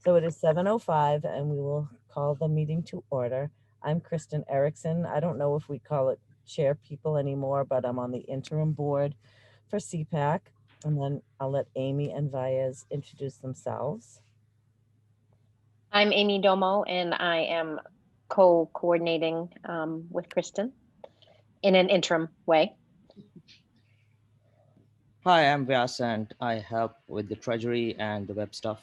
So it is 7:05 and we will call the meeting to order. I'm Kristen Erickson. I don't know if we call it chair people anymore, but I'm on the interim board for Cpac. And then I'll let Amy and Vias introduce themselves. I'm Amy Domo, and I am co-coordinating with Kristen in an interim way. Hi, I'm Vyas and I help with the treasury and the web stuff.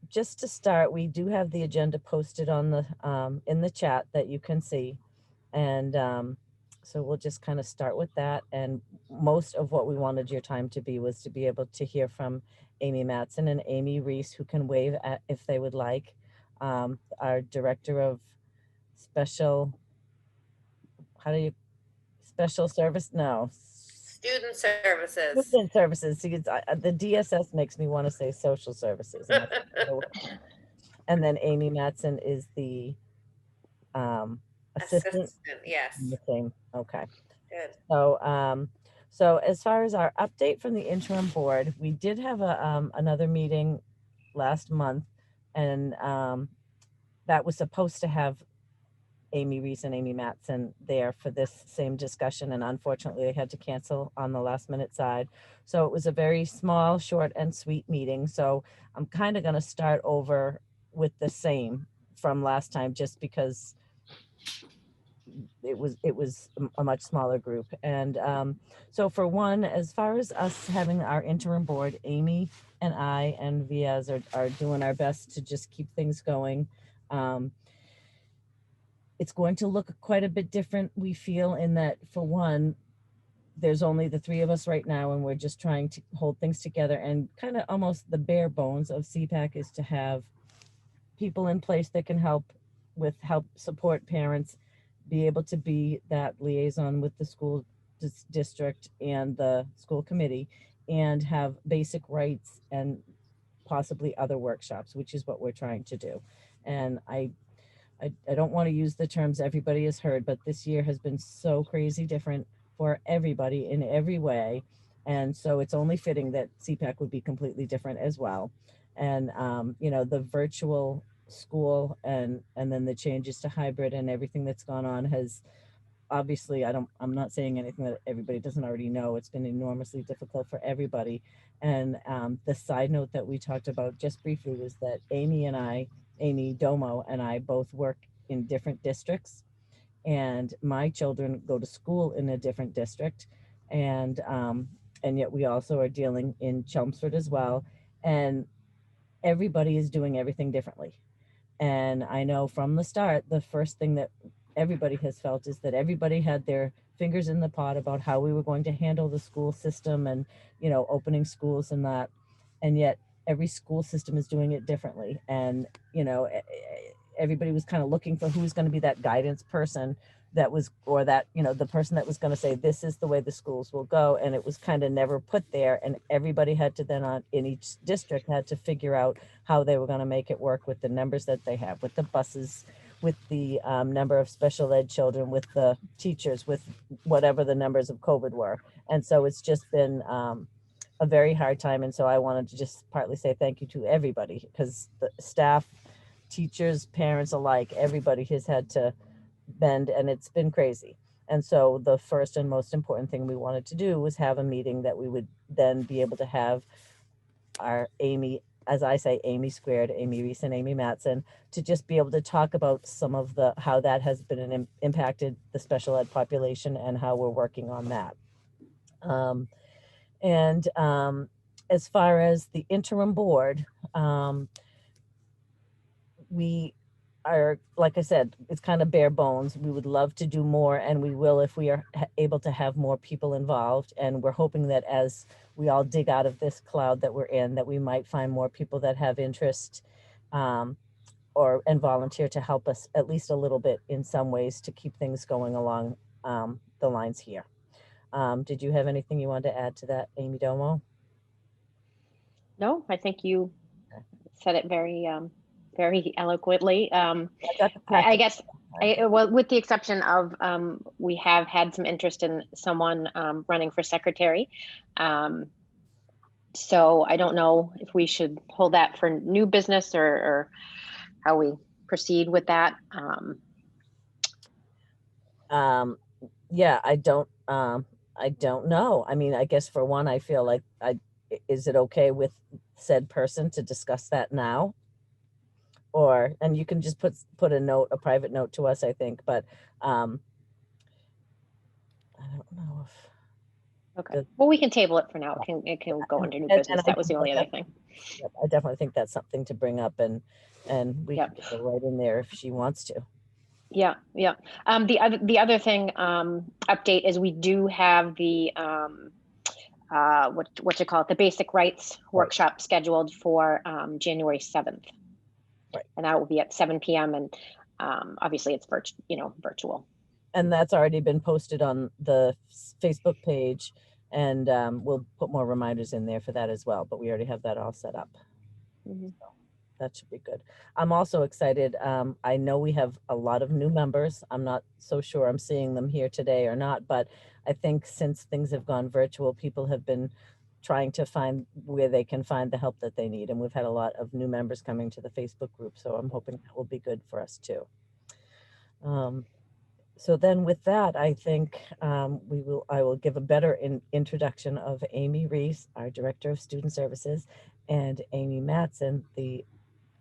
Just to start, we do have the agenda posted on the in the chat that you can see. And so we'll just kind of start with that. And most of what we wanted your time to be was to be able to hear from Amy Matson and Amy Reese, who can wave at if they would like. Our director of special, special service? No. Student services. Student services. See, the DSS makes me want to say social services. And then Amy Matson is the assistant. Yes. The same. Okay. Good. So as far as our update from the interim board, we did have another meeting last month, and that was supposed to have Amy Reese and Amy Matson there for this same discussion, and unfortunately they had to cancel on the last minute side. So it was a very small, short and sweet meeting. So I'm kind of going to start over with the same from last time, just because it was a much smaller group. And so for one, as far as us having our interim board, Amy and I and Vias are doing our best to just keep things going. It's going to look quite a bit different, we feel, in that, for one, there's only the three of us right now, and we're just trying to hold things together. And kind of almost the bare bones of Cpac is to have people in place that can help support parents, be able to be that liaison with the school district and the school committee, and have basic rights and possibly other workshops, which is what we're trying to do. And I don't want to use the terms everybody has heard, but this year has been so crazy different for everybody in every way. And so it's only fitting that Cpac would be completely different as well. And, the virtual school and then the changes to hybrid and everything that's gone on has obviously, I'm not saying anything that everybody doesn't already know. It's been enormously difficult for everybody. And the side note that we talked about just briefly was that Amy Domo and I both work in different districts, and my children go to school in a different district. And yet we also are dealing in Chelmsford as well. And everybody is doing everything differently. And I know from the start, the first thing that everybody has felt is that everybody had their fingers in the pot about how we were going to handle the school system and, opening schools and that. And yet every school system is doing it differently. And, everybody was kind of looking for who's going to be that guidance person that was, or that, the person that was going to say, this is the way the schools will go. And it was kind of never put there. And everybody had to then in each district had to figure out how they were going to make it work with the numbers that they have, with the buses, with the number of special ed children, with the teachers, with whatever the numbers of COVID were. And so it's just been a very hard time. And so I wanted to just partly say thank you to everybody, because the staff, teachers, parents alike, everybody has had to bend, and it's been crazy. And so the first and most important thing we wanted to do was have a meeting that we would then be able to have our Amy, as I say, Amy squared, Amy Reese and Amy Matson, to just be able to talk about some of how that has been impacted the special ed population and how we're working on that. As far as the interim board, we are, like I said, it's kind of bare bones. We would love to do more, and we will if we are able to have more people involved. And we're hoping that as we all dig out of this cloud that we're in, that we might find more people that have interest and volunteer to help us at least a little bit in some ways to keep things going along the lines here. Did you have anything you wanted to add to that, Amy Domo? No, I think you said it very, very eloquently. I guess Well, with the exception of, we have had some interest in someone running for secretary. So I don't know if we should hold that for new business or how we proceed with that. Yeah, I don't know. I mean, I guess for one, I feel like is it okay with said person to discuss that now? Or, and you can just put a note, a private note to us, I think, but I don't know if. Okay, well, we can table it for now. It can go under new business. That was the only other thing. Yep, I definitely think that's something to bring up, and we can Yep. go right in there if she wants to. Yeah, yeah. The other thing, update is we do have the what you call it, the basic rights workshop scheduled for January 7th. Right. And that will be at 7 p.m. and obviously it's virtual. And that's already been posted on the Facebook page, and we'll put more reminders in there for that as well, but we already have that all set up. Mhm. So that should be good. I'm also excited. I know we have a lot of new members. I'm not so sure I'm seeing them here today or not, but I think since things have gone virtual, people have been trying to find where they can find the help that they need. And we've had a lot of new members coming to the Facebook group. So I'm hoping that will be good for us too. So then with that, I think I will give a better introduction of Amy Reese, our Director of Student Services, and Amy Matson, the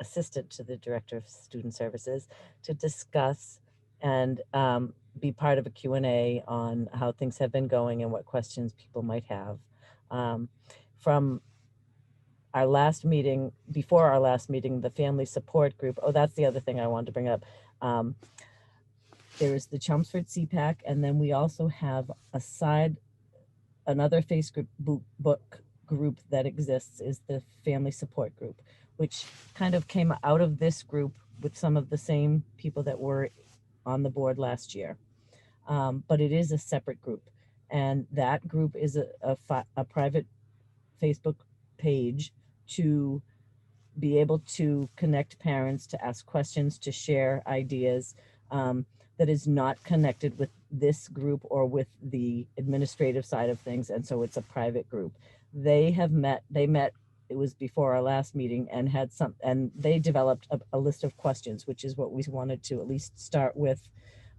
Assistant to the Director of Student Services, to discuss and be part of a Q&A on how things have been going and what questions people might have. From our last meeting, before our last meeting, the family support group, oh, that's the other thing I wanted to bring up. There is the Chelmsford Cpac, and then we also have another Facebook group that exists is the family support group, which kind of came out of this group with some of the same people that were on the board last year. But it is a separate group, and that group is a private Facebook page to be able to connect parents, to ask questions, to share ideas, that is not connected with this group or with the administrative side of things. And so it's a private group. They met, it was before our last meeting, and and they developed a list of questions, which is what we wanted to at least start with,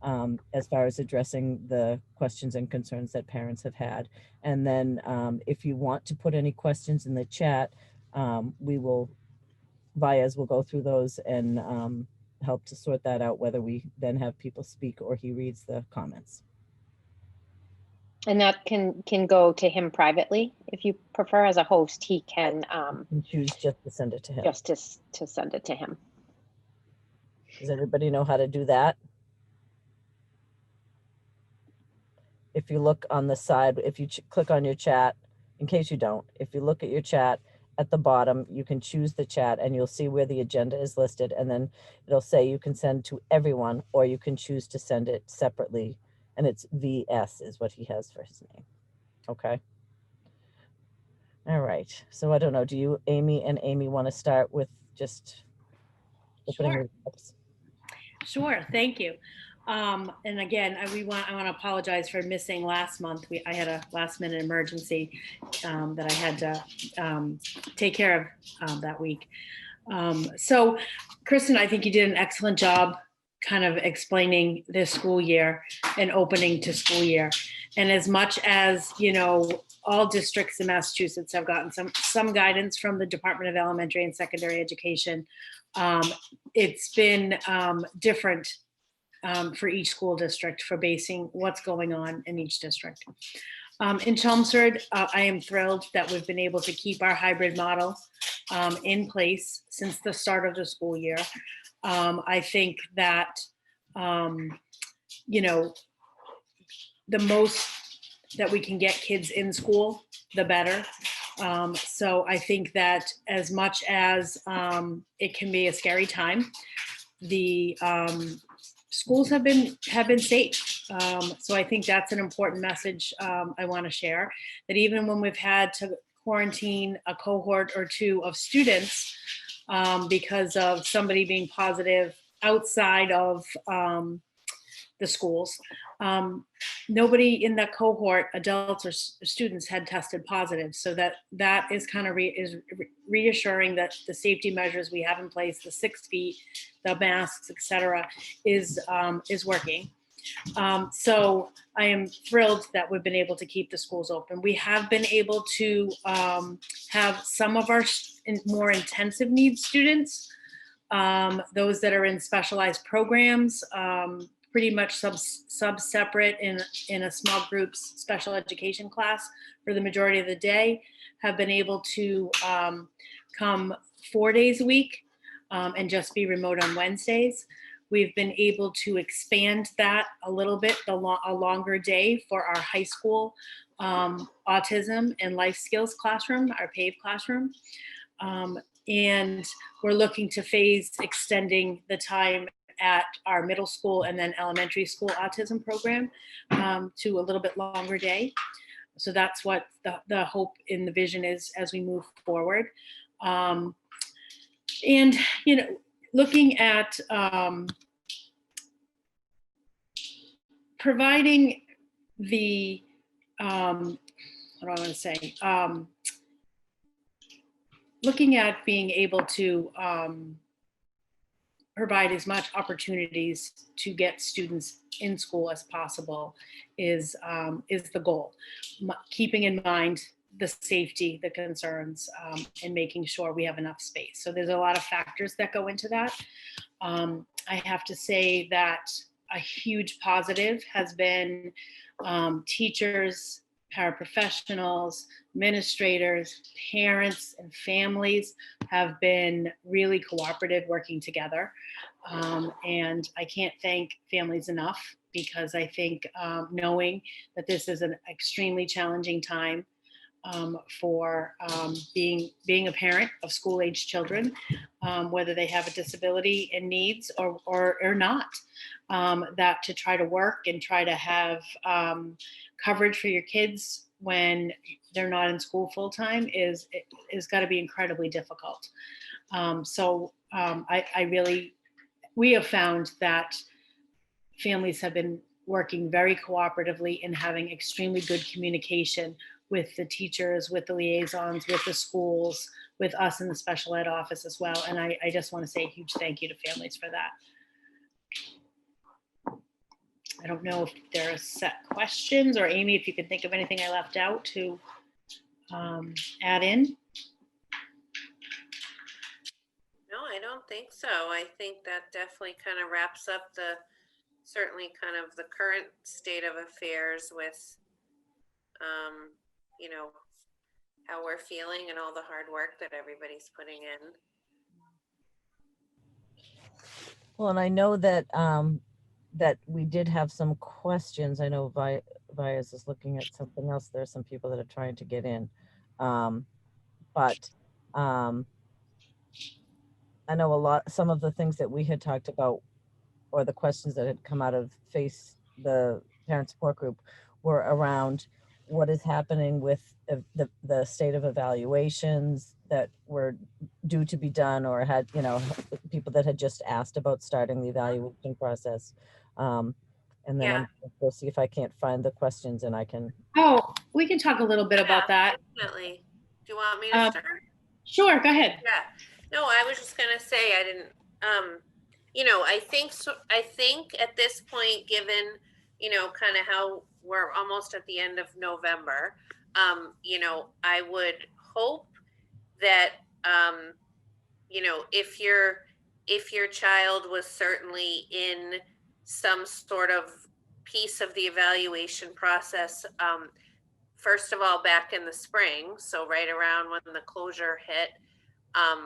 as far as addressing the questions and concerns that parents have had. And then if you want to put any questions in the chat, Baez will go through those and help to sort that out, whether we then have people speak or he reads the comments. And that can go to him privately if you prefer. As a host, he can choose just to send it to him. Just to send it to him. Does everybody know how to do that? If you look on the side, if you click on your chat, in case you don't, if you look at your chat, at the bottom, you can choose the chat and you'll see where the agenda is listed, and then it'll say you can send to everyone or you can choose to send it separately, and it's VS is what he has for his name. Okay. All right. So I don't know, do you, Amy want to start with just opening Sure. your lips? Sure. Thank you. And again, I want to apologize for missing last month. I had a last minute emergency that I had to take care of that week. So Kristen, I think you did an excellent job kind of explaining this school year and opening to school year. And as much as, all districts in Massachusetts have gotten some guidance from the Department of Elementary and Secondary Education, it's been different for each school district for basing what's going on in each district. In Chelmsford, I am thrilled that we've been able to keep our hybrid model in place since the start of the school year. I think that, the most that we can get kids in school, the better. So I think that as much as it can be a scary time, the schools have been safe. So I think that's an important message I want to share, that even when we've had to quarantine a cohort or two of students because of somebody being positive outside of the schools. Nobody in that cohort, adults or students, had tested positive. So that is kind of reassuring that the safety measures we have in place, the 6 feet, the masks, et cetera, is working. So I am thrilled that we've been able to keep the schools open. We have been able to have some of our more intensive needs students, those that are in specialized programs, pretty much sub-separate in a small groups special education class for the majority of the day, have been able to come 4 days a week and just be remote on Wednesdays. We've been able to expand that a little bit, a longer day for our high school autism and life skills classroom, our PAVE classroom. And we're looking to phase extending the time at our middle school and then elementary school autism program to a little bit longer day. So that's what the hope in the vision is as we move forward. And, you know, looking at providing the, what do I want to say? Looking at being able to provide as much opportunities to get students in school as possible is the goal. Keeping in mind the safety, the concerns, and making sure we have enough space. So there's a lot of factors that go into that. I have to say that a huge positive has been teachers, paraprofessionals, administrators, parents, and families have been really cooperative, working together. And I can't thank families enough, because I think knowing that this is an extremely challenging time for being a parent of school-age children, whether they have a disability and needs or not, that to try to work and try to have coverage for your kids when they're not in school full-time is got to be incredibly difficult. We have found that families have been working very cooperatively and having extremely good communication with the teachers, with the liaisons, with the schools, with us in the special ed office as well. And I just want to say a huge thank you to families for that. I don't know if there are set questions, or Amy, if you can think of anything I left out to add in. No, I don't think so. I think that definitely kind of wraps up certainly kind of the current state of affairs with, you know, how we're feeling and all the hard work that everybody's putting in. Well, and I know that that we did have some questions. I know Vias is looking at something else. There are some people that are trying to get in. But I know some of the things that we had talked about, or the questions that had come out of the parent support group, were around what is happening with the state of evaluations that were due to be done, or had, you know, people that had just asked about starting the evaluation process. And then we'll see if I can't find the questions, and I can. Oh, we can talk a little bit about that. Definitely. Do you want me to start? Sure, go ahead. Yeah. No, I was just gonna say I didn't. You know, I think at this point, given, you know, kind of how we're almost at the end of November, you know, I would hope that, you know, if your child was certainly in some sort of piece of the evaluation process, first of all, back in the spring, so right around when the closure hit,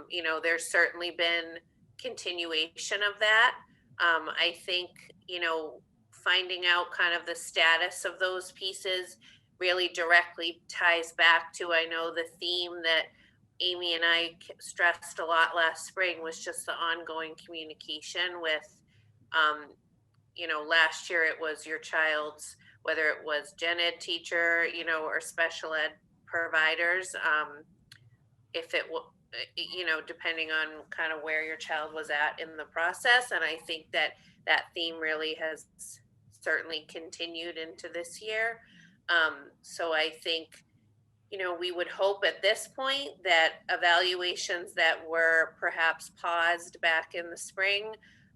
you know, there's certainly been continuation of that. I think, you know, finding out kind of the status of those pieces really directly ties back to, I know the theme that Amy and I stressed a lot last spring was just the ongoing communication with, you know, last year it was your child's, whether it was gen ed teacher, you know, or special ed providers. you know, depending on kind of where your child was at in the process. And I think that that theme really has certainly continued into this year. So I think, you know, we would hope at this point that evaluations that were perhaps paused back in the spring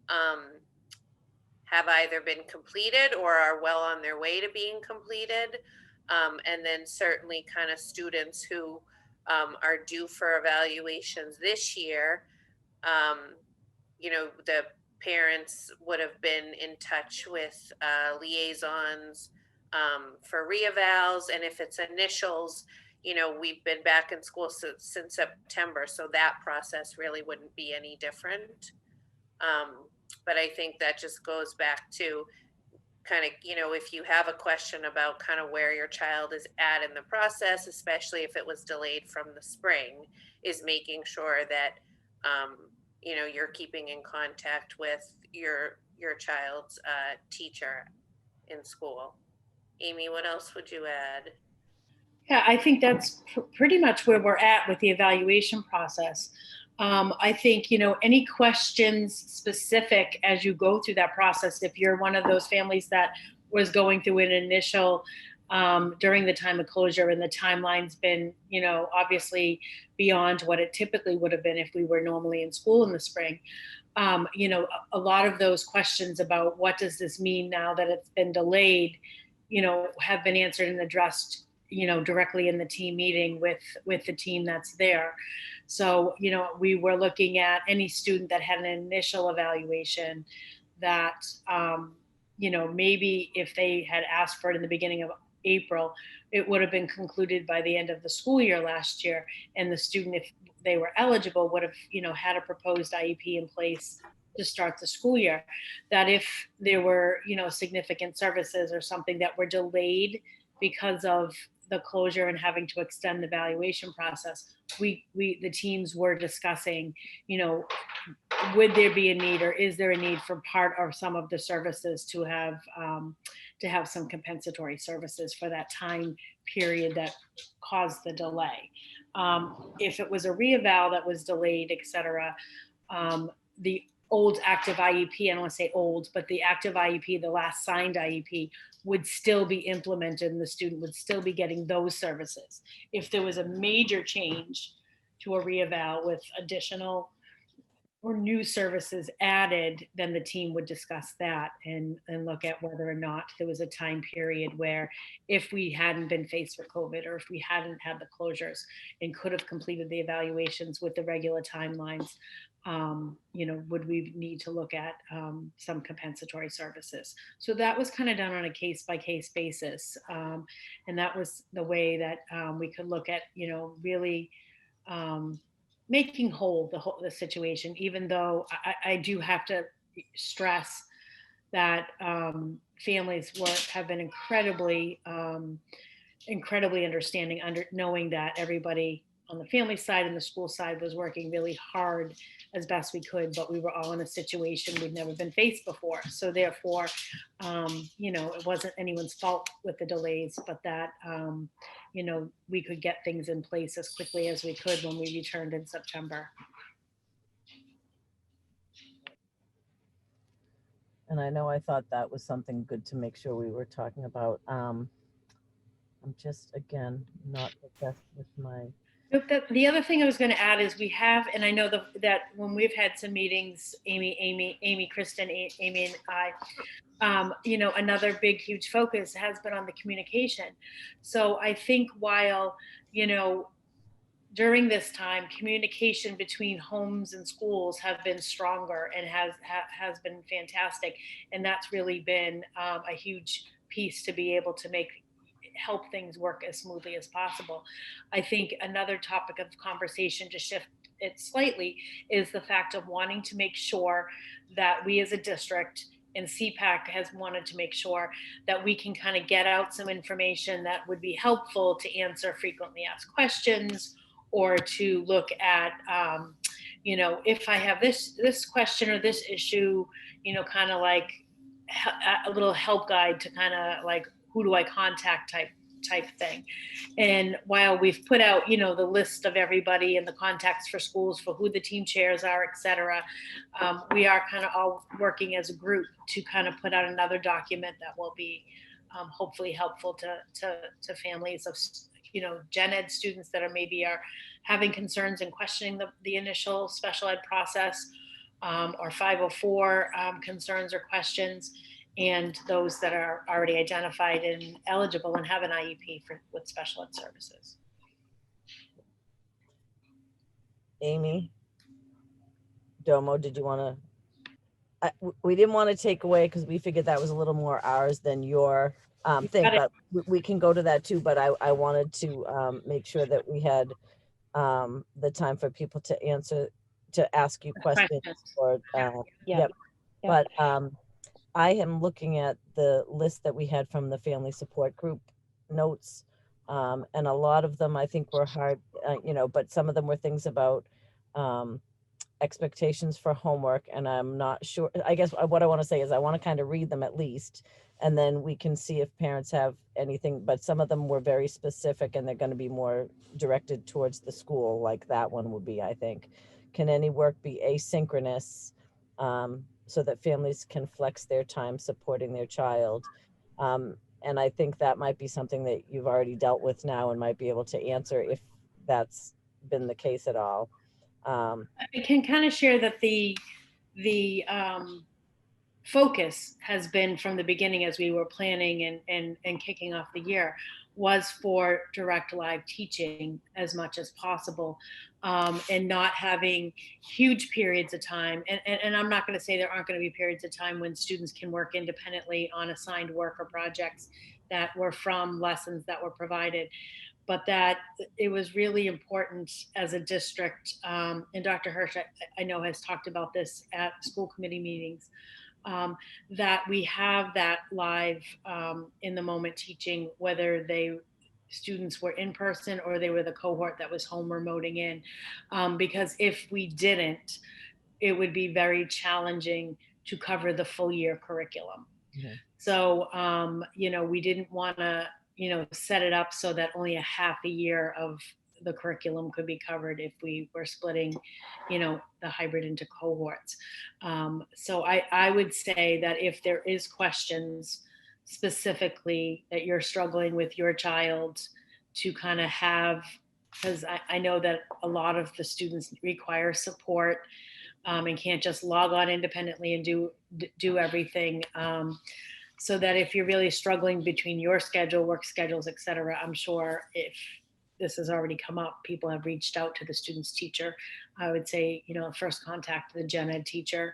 have either been completed or are well on their way to being completed. And then certainly kind of students who are due for evaluations this year, you know, the parents would have been in touch with liaisons for reevals. And if it's initials, you know, we've been back in school since September, so that process really wouldn't be any different. But I think that just goes back to kind of, you know, if you have a question about kind of where your child is at in the process, especially if it was delayed from the spring, is making sure that, you know, you're keeping in contact with your child's teacher in school. Amy, what else would you add? Yeah, I think that's pretty much where we're at with the evaluation process. I think, you know, any questions specific as you go through that process, if you're one of those families that was going through an initial during the time of closure and the timeline's been, you know, obviously beyond what it typically would have been if we were normally in school in the spring. You know, a lot of those questions about what does this mean now that it's been delayed, you know, have been answered and addressed, you know, directly in the team meeting with the team that's there. So, you know, we were looking at any student that had an initial evaluation that, you know, maybe if they had asked for it in the beginning of April, it would have been concluded by the end of the school year last year. And the student, if they were eligible, would have, you know, had a proposed IEP in place to start the school year. That if there were, you know, significant services or something that were delayed because of the closure and having to extend the evaluation process, the teams were discussing, you know, would there be a need or is there a need for part or some of the services to have some compensatory services for that time period that caused the delay. If it was a reeval that was delayed, et cetera, the old active IEP, I don't want to say old, but the active IEP, the last signed IEP, would still be implemented and the student would still be getting those services. If there was a major change to a reeval with additional or new services added, then the team would discuss that and look at whether or not there was a time period where, if we hadn't been faced with COVID or if we hadn't had the closures and could have completed the evaluations with the regular timelines, you know, would we need to look at some compensatory services? So that was kind of done on a case by case basis. And that was the way that we could look at, you know, really making whole the situation, even though I do have to stress that families have been incredibly understanding, knowing that everybody on the family side and the school side was working really hard as best we could, but we were all in a situation we'd never been faced before. So therefore, you know, it wasn't anyone's fault with the delays, but that, you know, we could get things in place as quickly as we could when we returned in September. And I know I thought that was something good to make sure we were talking about. I'm just, again, not the best with my. The other thing I was going to add is we have, and I know that when we've had some meetings, Amy, Kristen, Amy, and I, you know, another big, huge focus has been on the communication. So I think while, you know, during this time, communication between homes and schools have been stronger and has been fantastic, and that's really been a huge piece to be able to help things work as smoothly as possible. I think another topic of conversation, to shift it slightly, is the fact of wanting to make sure that we as a district, and Cpac has wanted to make sure that we can kind of get out some information that would be helpful to answer frequently asked questions, or to look at, you know, if I have this question or this issue, you know, kind of like a little help guide to kind of like, who do I contact type type thing. And while we've put out, the list of everybody and the contacts for schools for who the team chairs are, et cetera, we are kind of all working as a group to kind of put out another document that will be hopefully helpful to families of, gen ed students that are having concerns and questioning the initial special ed process, or 504 concerns or questions, and those that are already identified and eligible and have an IEP with special ed services. Amy, Domo, did you want to? We didn't want to take away because we figured that was a little more ours than your thing, but we can go to that too. But I wanted to make sure that we had the time for people to ask you questions. Or yep. But I am looking at the list that we had from the family support group notes, and a lot of them I think were hard, but some of them were things about expectations for homework, and I'm not sure. I guess what I want to say is I want to kind of read them at least, and then we can see if parents have anything, but some of them were very specific and they're going to be more directed towards the school, like that one would be, I think. Can any work be asynchronous so that families can flex their time supporting their child? And I think that might be something that you've already dealt with now and might be able to answer if that's been the case at all. I can kind of share that the focus has been from the beginning as we were planning and kicking off the year was for direct live teaching as much as possible, and not having huge periods of time. And I'm not going to say there aren't going to be periods of time when students can work independently on assigned work or projects that were from lessons that were provided. But that it was really important as a district, and Dr. Hirsch, I know, has talked about this at school committee meetings, that we have that live in the moment teaching, whether students were in person or they were the cohort that was home remoting in, because if we didn't, it would be very challenging to cover the full year curriculum. Mm-hmm. So, we didn't want to set it up so that only a half a year of the curriculum could be covered if we were splitting, the hybrid into cohorts. So I would say that if there is questions specifically that you're struggling with your child to kind of have, because I know that a lot of the students require support and can't just log on independently and do everything. So that if you're really struggling between your schedule, work schedules, et cetera, I'm sure if this has already come up, people have reached out to the student's teacher. I would say, first contact the gen ed teacher,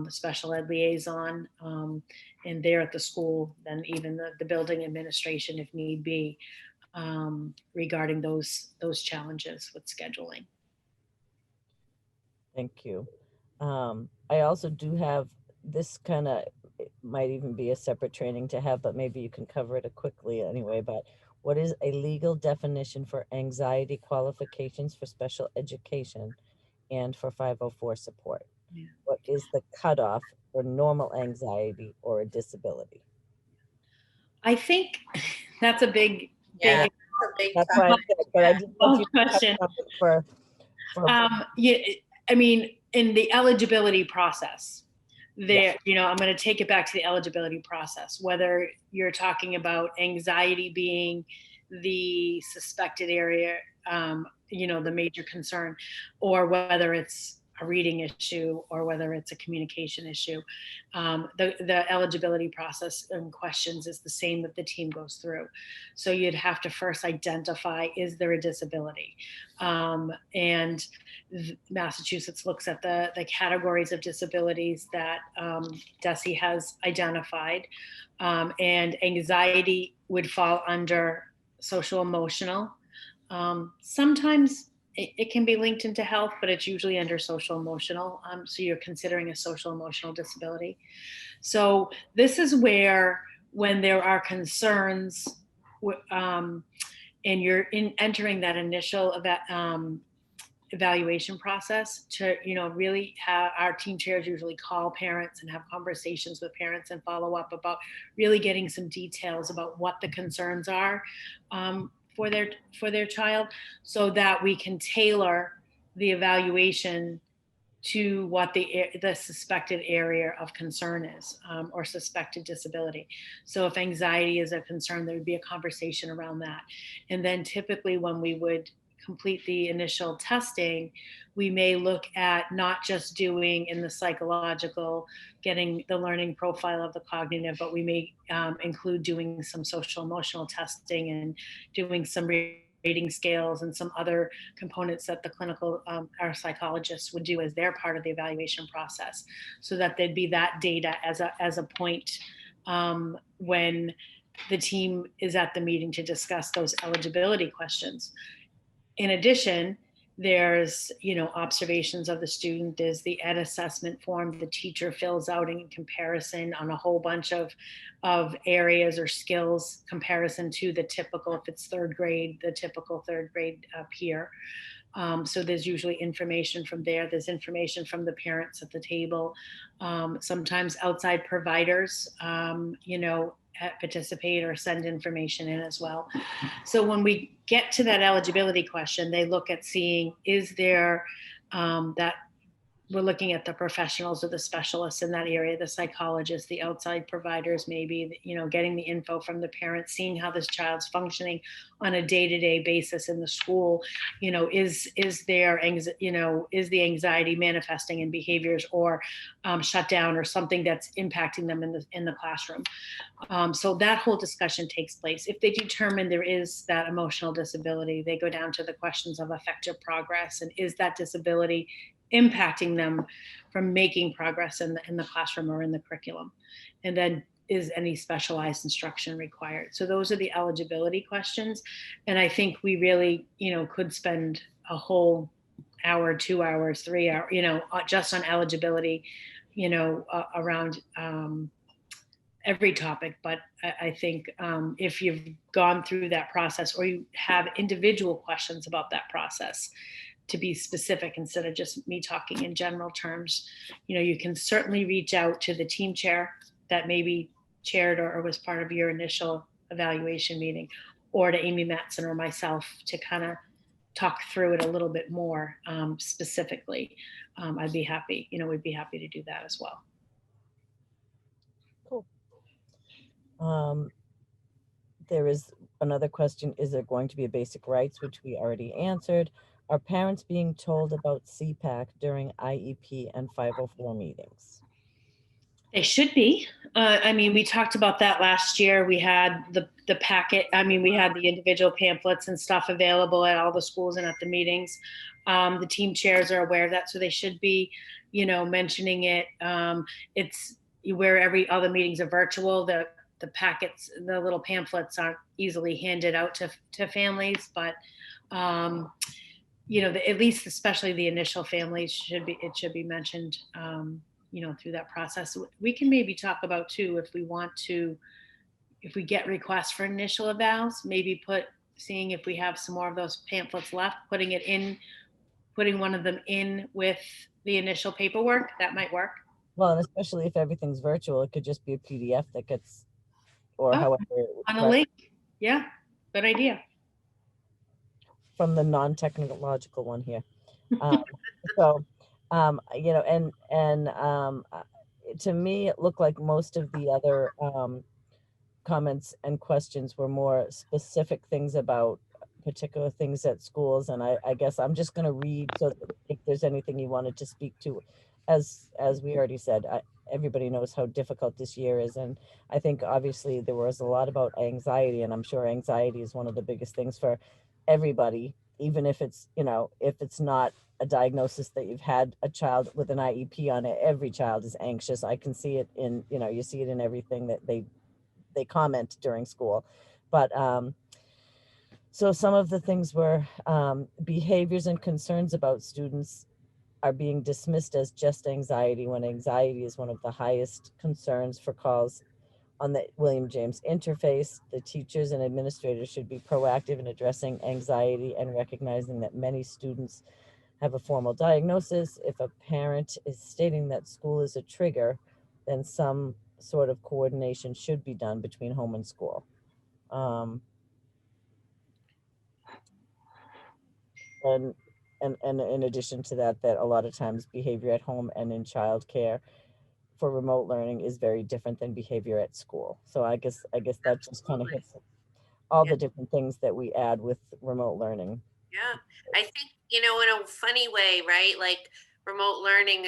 special ed liaison, and they're at the school, then even the building administration if need be, regarding those challenges with scheduling. Thank you. I also do have this kind of, it might even be a separate training to have, but maybe you can cover it quickly anyway. But what is a legal definition for anxiety qualifications for special education and for 504 support? Yeah. What is the cutoff for normal anxiety or a disability? I think that's a big, that's why I said, but I didn't know if you question for yeah, I mean, in the eligibility process, there, I'm going to take it back to the eligibility process, whether you're talking about anxiety being the suspected area, the major concern, or whether it's a reading issue or whether it's a communication issue. The eligibility process and questions is the same that the team goes through. So you'd have to first identify, is there a disability? And Massachusetts looks at the categories of disabilities that DESE has identified. And anxiety would fall under social emotional. Sometimes it can be linked into health, but it's usually under social emotional. So you're considering a social emotional disability. So this is where, when there are concerns, and you're entering that initial evaluation process to, really have our team chairs usually call parents and have conversations with parents and follow up about really getting some details about what the concerns are for their child, so that we can tailor the evaluation to what the suspected area of concern is, or suspected disability. So if anxiety is a concern, there would be a conversation around that. And then typically when we would complete the initial testing, we may look at not just doing in the psychological, getting the learning profile of the cognitive, but we may include doing some social emotional testing and doing some rating scales and some other components that the clinical our psychologists would do as their part of the evaluation process, so that there'd be that data as a point when the team is at the meeting to discuss those eligibility questions. In addition, there's, observations of the student. There's the ed assessment form the teacher fills out in comparison on a whole bunch of areas or skills, comparison to the typical, if it's third grade, the typical third grade peer. So there's usually information from there. There's information from the parents at the table. Sometimes outside providers, participate or send information in as well. So when we get to that eligibility question, they look at seeing, is there that we're looking at the professionals or the specialists in that area, the psychologists, the outside providers, maybe, getting the info from the parents, seeing how this child's functioning on a day-to-day basis in the school. Is there, is the anxiety manifesting in behaviors or shut down or something that's impacting them in the classroom. So that whole discussion takes place. If they determine there is that emotional disability, they go down to the questions of effective progress, and is that disability impacting them from making progress in the classroom or in the curriculum, and then is any specialized instruction required. So those are the eligibility questions, and I think we really could spend a whole hour, 2 hours, 3 hours, just on eligibility, around every topic. But I think if you've gone through that process, or you have individual questions about that process, to be specific instead of just me talking in general terms, you can certainly reach out to the team chair that maybe chaired or was part of your initial evaluation meeting, or to Amy Matson or myself to kind of talk through it a little bit more specifically. I'd be happy, we'd be happy to do that as well. Cool. There is another question. Is there going to be a basic rights, which we already answered? Are parents being told about Cpac during IEP and 504 meetings? They should be. We talked about that last year. We had the packet. We had the individual pamphlets and stuff available at all the schools and at the meetings. The team chairs are aware of that, so they should be, mentioning it. It's where every other meetings are virtual. The packets, the little pamphlets aren't easily handed out to families, but at least especially the initial families should be mentioned, through that process. We can maybe talk about too, if we get requests for initial evals, maybe seeing if we have some more of those pamphlets left, putting one of them in with the initial paperwork. That might work. Well, and especially if everything's virtual, it could just be a PDF that gets, or however. On a link. Yeah, good idea. From the non-technological one here. To me, it looked like most of the other comments and questions were more specific things about particular things at schools. And I guess I'm just going to read, so if there's anything you wanted to speak to, as we already said, everybody knows how difficult this year is. And I think obviously there was a lot about anxiety, and I'm sure anxiety is one of the biggest things for everybody, even if it's, if it's not a diagnosis that you've had a child with an IEP on it. Every child is anxious. I can see it in, you see it in everything that they comment during school. But so some of the things were behaviors and concerns about students are being dismissed as just anxiety, when anxiety is one of the highest concerns for calls on the William James interface. The teachers and administrators should be proactive in addressing anxiety and recognizing that many students have a formal diagnosis. If a parent is stating that school is a trigger, then some sort of coordination should be done between home and school. Um, and and in addition to that, that a lot of times behavior at home and in childcare for remote learning is very different than behavior at school. So I guess that just kind of Absolutely. hits all Yeah. the different things that we add with remote learning. Yeah, I think, in a funny way, right? Like remote learning,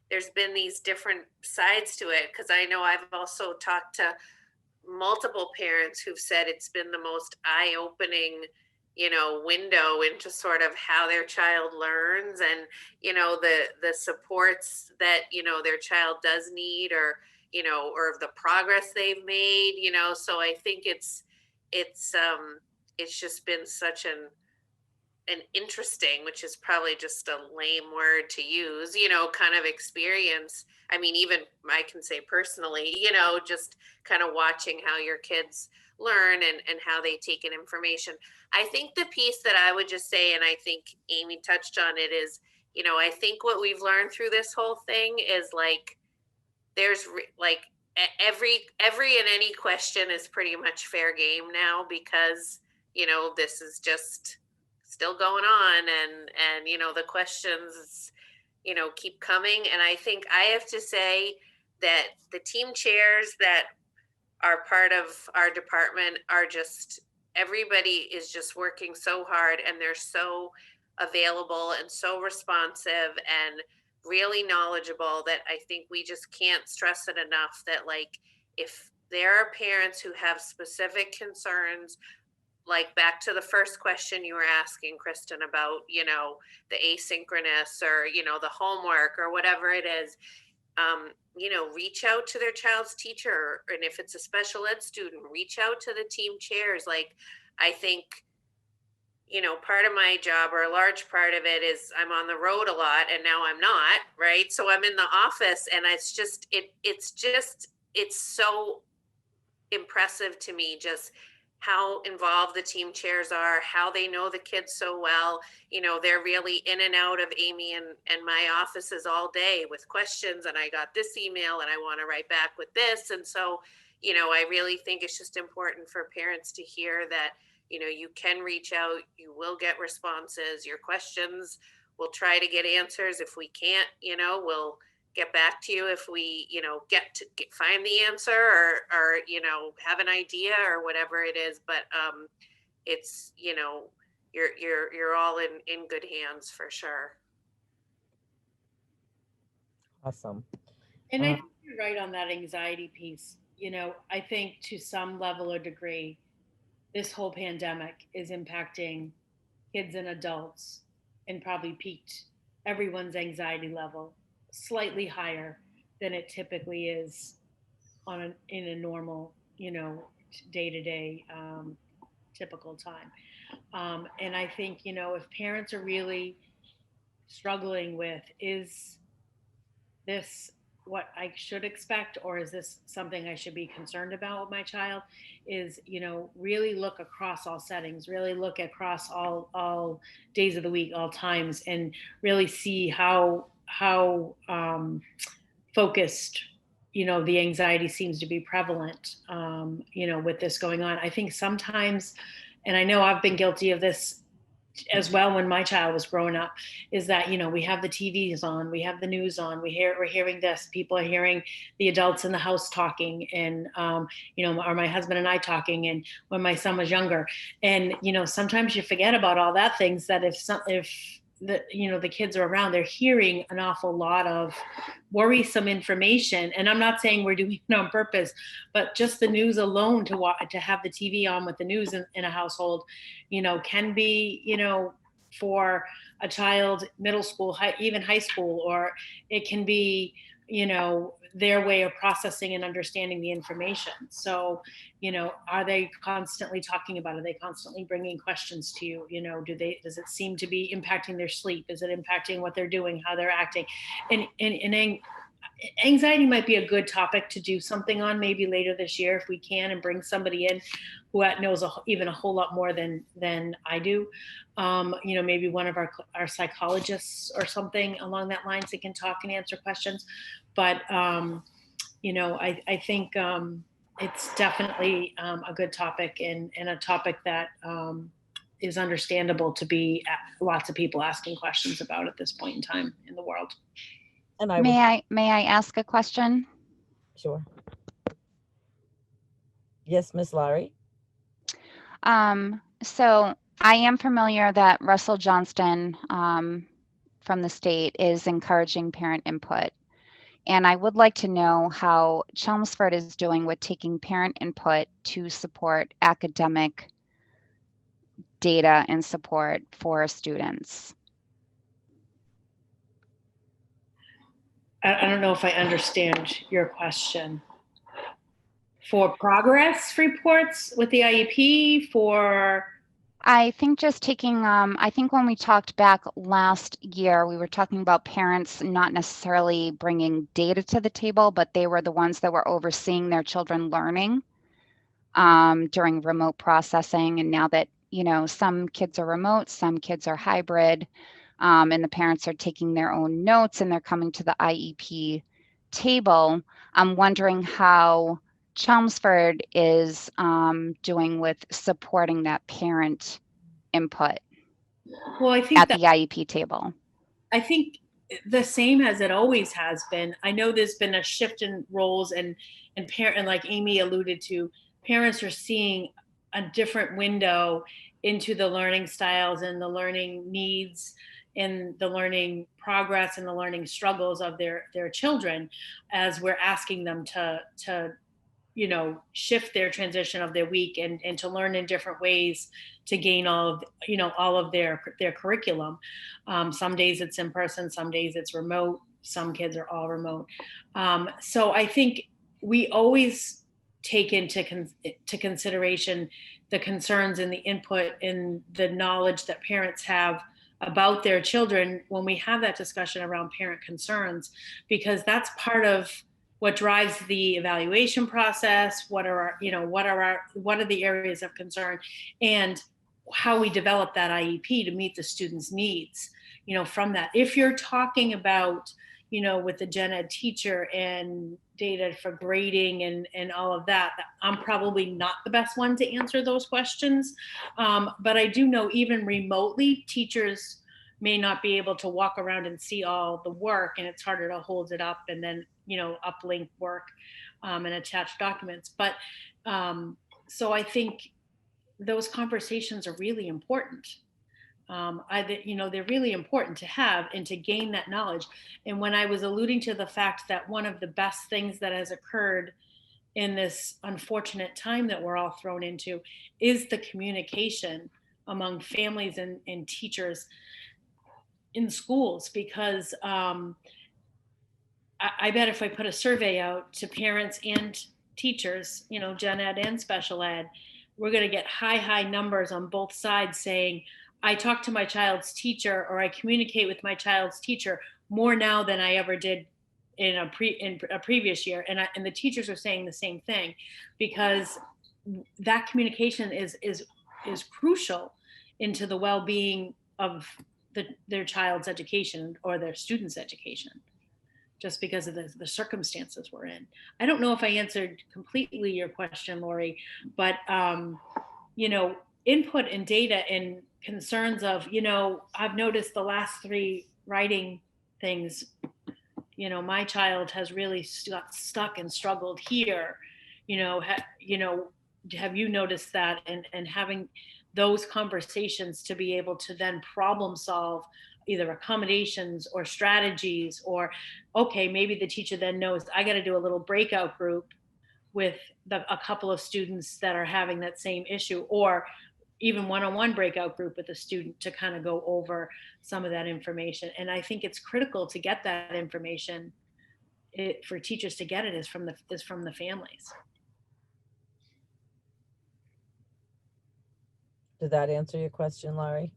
there's been these different sides to it, because I know I've also talked to multiple parents who've said it's been the most eye-opening, window into sort of how their child learns, and the supports that their child does need, or the progress they've made. So I think it's just been such an interesting, which is probably just a lame word to use, kind of experience. I mean, even I can say personally, just kind of watching how your kids learn, and how they take in information. I think the piece that I would just say, and I think Amy touched on it, is, I think what we've learned through this whole thing is like, there's like every and any question is pretty much fair game now, because this is just still going on, and the questions keep coming. And I think I have to say that the team chairs that are part of our department are just, everybody is just working so hard, and they're so available and so responsive and really knowledgeable, that I think we just can't stress it enough, that like, if there are parents who have specific concerns, like back to the first question you were asking, Kristen, about the asynchronous, or the homework, or whatever it is, reach out to their child's teacher. And if it's a special ed student, reach out to the team chairs. Like, I think, part of my job, or a large part of it, is I'm on the road a lot, and now I'm not, right? So I'm in the office, and it's so impressive to me, just how involved the team chairs are, how they know the kids so well. They're really in and out of Amy and my offices all day with questions, and I got this email, and I want to write back with this. And so, I really think it's just important for parents to hear that, you can reach out, you will get responses, your questions, we'll try to get answers. If we can't, we'll get back to you if we find the answer, or have an idea, or whatever it is. But it's you're all in good hands for sure. Awesome. And I think you're right on that anxiety piece. I think to some level or degree, this whole pandemic is impacting kids and adults, and probably peaked everyone's anxiety level slightly higher than it typically is in a normal, day to day typical time. And I think, if parents are really struggling with, is this what I should expect, or is this something I should be concerned about with my child, is, really look across all settings, really look across all days of the week, all times, and really see how focused the anxiety seems to be prevalent, with this going on. I think sometimes, and I know I've been guilty of this as well when my child was growing up, is that we have the TVs on, we have the news on, we're hearing this, people are hearing the adults in the house talking, and or my husband and I talking, and when my son was younger, and sometimes you forget about all that things, that if the kids are around, they're hearing an awful lot of worrisome information. And I'm not saying we're doing it on purpose, but just the news alone, to have the TV on with the news in a household, can be, for a child, middle school, even high school, or it can be, their way of processing and understanding the information. So, are they constantly talking about it? Are they constantly bringing questions to you? Does it seem to be impacting their sleep? Is it impacting what they're doing, how they're acting? And anxiety might be a good topic to do something on maybe later this year if we can, and bring somebody in who knows even a whole lot more than I do. Maybe one of our psychologists or something along that lines that can talk and answer questions. But I think it's definitely a good topic, and a topic that is understandable to be lots of people asking questions about at this point in time in the world. And I May I ask a question? Sure. Yes, Miss Laurie. So I am familiar that Russell Johnston from the state is encouraging parent input. And I would like to know how Chelmsford is doing with taking parent input to support academic data and support for students. I don't know if I understand your question. For progress reports with the IEP, for? I think just taking, I think when we talked back last year, we were talking about parents not necessarily bringing data to the table, but they were the ones that were overseeing their children learning during remote processing. And now that, some kids are remote, some kids are hybrid, and the parents are taking their own notes and they're coming to the IEP table, I'm wondering how Chelmsford is doing with supporting that parent input I think at the IEP table. I think the same as it always has been. I know there's been a shift in roles, and like Amy alluded to, parents are seeing a different window into the learning styles and the learning needs and the learning progress and the learning struggles of their children, as we're asking them to shift their transition of their week and to learn in different ways to gain all of their curriculum. Some days it's in person, some days it's remote, some kids are all remote. So I think we always take into consideration the concerns and the input and the knowledge that parents have about their children when we have that discussion around parent concerns, because that's part of what drives the evaluation process. What are the areas of concern, and how we develop that IEP to meet the students' needs, from that. If you're talking about, with the gen ed teacher and data for grading and all of that, I'm probably not the best one to answer those questions. But I do know even remotely, teachers may not be able to walk around and see all the work, and it's harder to hold it up and then, uplink work and attach documents. But so I think those conversations are really important. They're really important to have and to gain that knowledge. And when I was alluding to the fact that one of the best things that has occurred in this unfortunate time that we're all thrown into is the communication among families and teachers in schools, because I bet if I put a survey out to parents and teachers, gen ed and special ed, we're going to get high numbers on both sides saying, I talk to my child's teacher, or I communicate with my child's teacher more now than I ever did in a previous year. And the teachers are saying the same thing, because that communication is crucial into the well-being of their child's education or their students' education, just because of the circumstances we're in. I don't know if I answered completely your question, Lori, but input and data and concerns of, I've noticed the last 3 writing things, my child has really stuck and struggled here. Have you noticed that? And having those conversations to be able to then problem solve either accommodations or strategies, or, okay, maybe the teacher then knows I got to do a little breakout group with a couple of students that are having that same issue, or even one-on-one breakout group with a student to kind of go over some of that information. And I think it's critical to get that information. For teachers to get it is from the families. Did that answer your question, Laurie?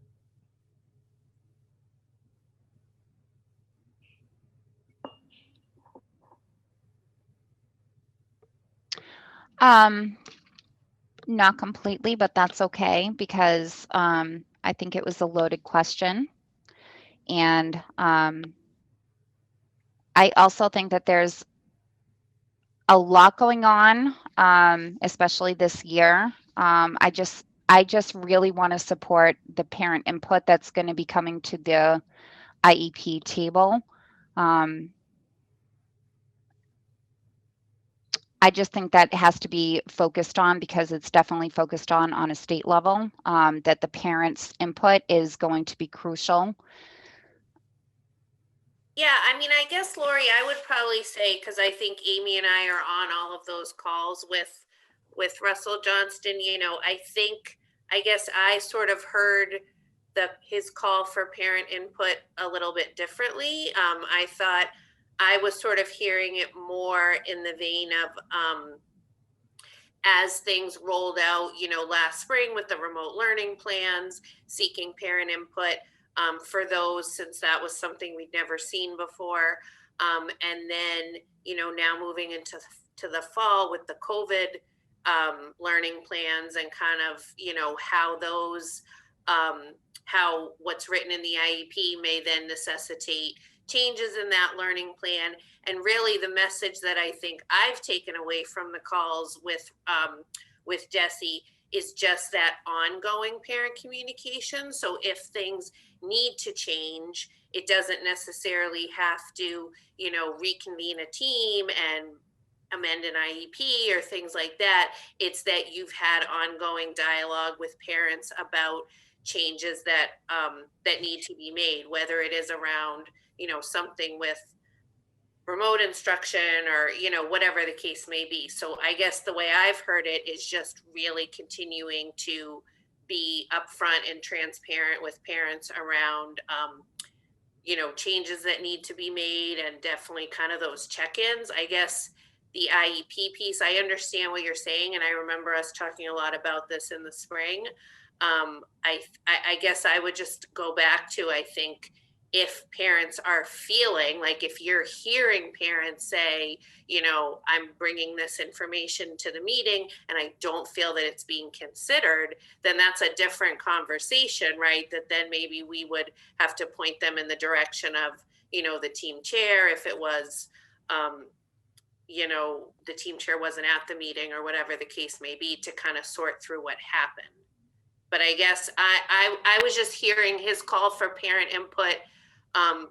Not completely, but that's okay because I think it was a loaded question. And I also think that there's a lot going on, especially this year. I just really want to support the parent input that's going to be coming to the IEP table. I just think that has to be focused on because it's definitely focused on a state level, that the parents' input is going to be crucial. Yeah, I mean, I guess Lori, I would probably say, because I think Amy and I are on all of those calls with Russell Johnston, you know, I guess I sort of heard his call for parent input a little bit differently. I thought I was sort of hearing it more in the vein of as things rolled out, you know, last spring with the remote learning plans, seeking parent input for those, since that was something we'd never seen before. And then, you know, now moving into the fall with the COVID learning plans and kind of, you know, how those, how what's written in the IEP may then necessitate changes in that learning plan. And really the message that I think I've taken away from the calls with Jesse is just that ongoing parent communication. So if things need to change, it doesn't necessarily have to, you know, reconvene a team and amend an IEP or things like that. It's that you've had ongoing dialogue with parents about changes that that need to be made, whether it is around, you know, something with remote instruction or, you know, whatever the case may be. So I guess the way I've heard it is just really continuing to be upfront and transparent with parents around, you know, changes that need to be made and definitely kind of those check-ins. I guess the IEP piece, I understand what you're saying. And I remember us talking a lot about this in the spring. I guess I would just go back to, I think, if parents are feeling like, if you're hearing parents say, you know, I'm bringing this information to the meeting and I don't feel that it's being considered, then that's a different conversation, right? That then maybe we would have to point them in the direction of, you know, the team chair, if it was, you know, the team chair wasn't at the meeting or whatever the case may be, to kind of sort through what happened. But I guess I was just hearing his call for parent input,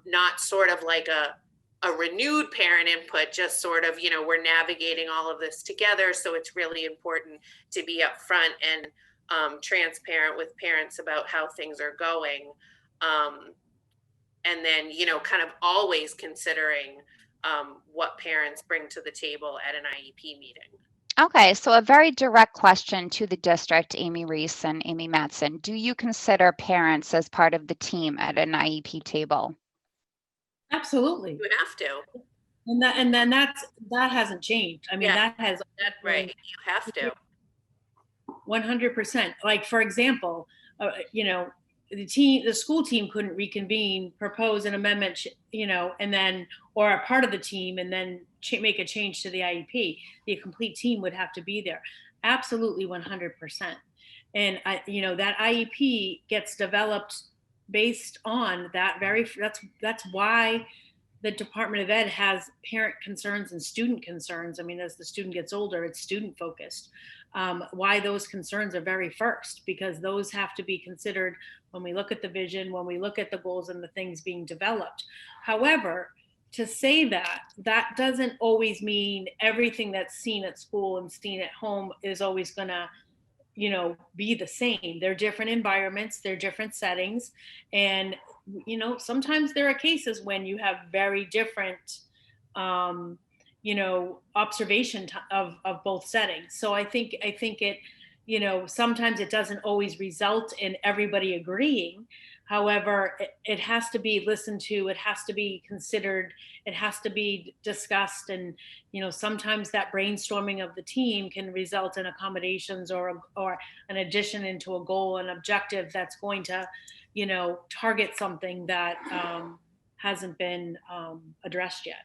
not sort of like a renewed parent input, just sort of, you know, we're navigating all of this together. So it's really important to be upfront and transparent with parents about how things are going. And then, you know, kind of always considering what parents bring to the table at an IEP meeting. Okay, so a very direct question to the district, Amy Reese and Amy Matson. Do you consider parents as part of the team at an IEP table? Absolutely. You have to. And then that hasn't changed. I mean, Yeah, that has that's right. You have to. 100%. Like, for example, you know, the school team couldn't reconvene, propose an amendment, you know, and then, or a part of the team, and then make a change to the IEP. The complete team would have to be there. Absolutely, 100%. And you know, that IEP gets developed based on that that's why the Department of Ed has parent concerns and student concerns. I mean, as the student gets older, it's student focused. Why those concerns are very first, because those have to be considered when we look at the vision, when we look at the goals and the things being developed. However, to say that doesn't always mean everything that's seen at school and seen at home is always going to, you know, be the same. They're different environments, they're different settings. And, you know, sometimes there are cases when you have very different, you know, observation of both settings. So I think it, you know, sometimes it doesn't always result in everybody agreeing. However, it has to be listened to, it has to be considered, it has to be discussed. And, you know, sometimes that brainstorming of the team can result in accommodations or an addition into a goal, an objective that's going to, you know, target something that hasn't been addressed yet.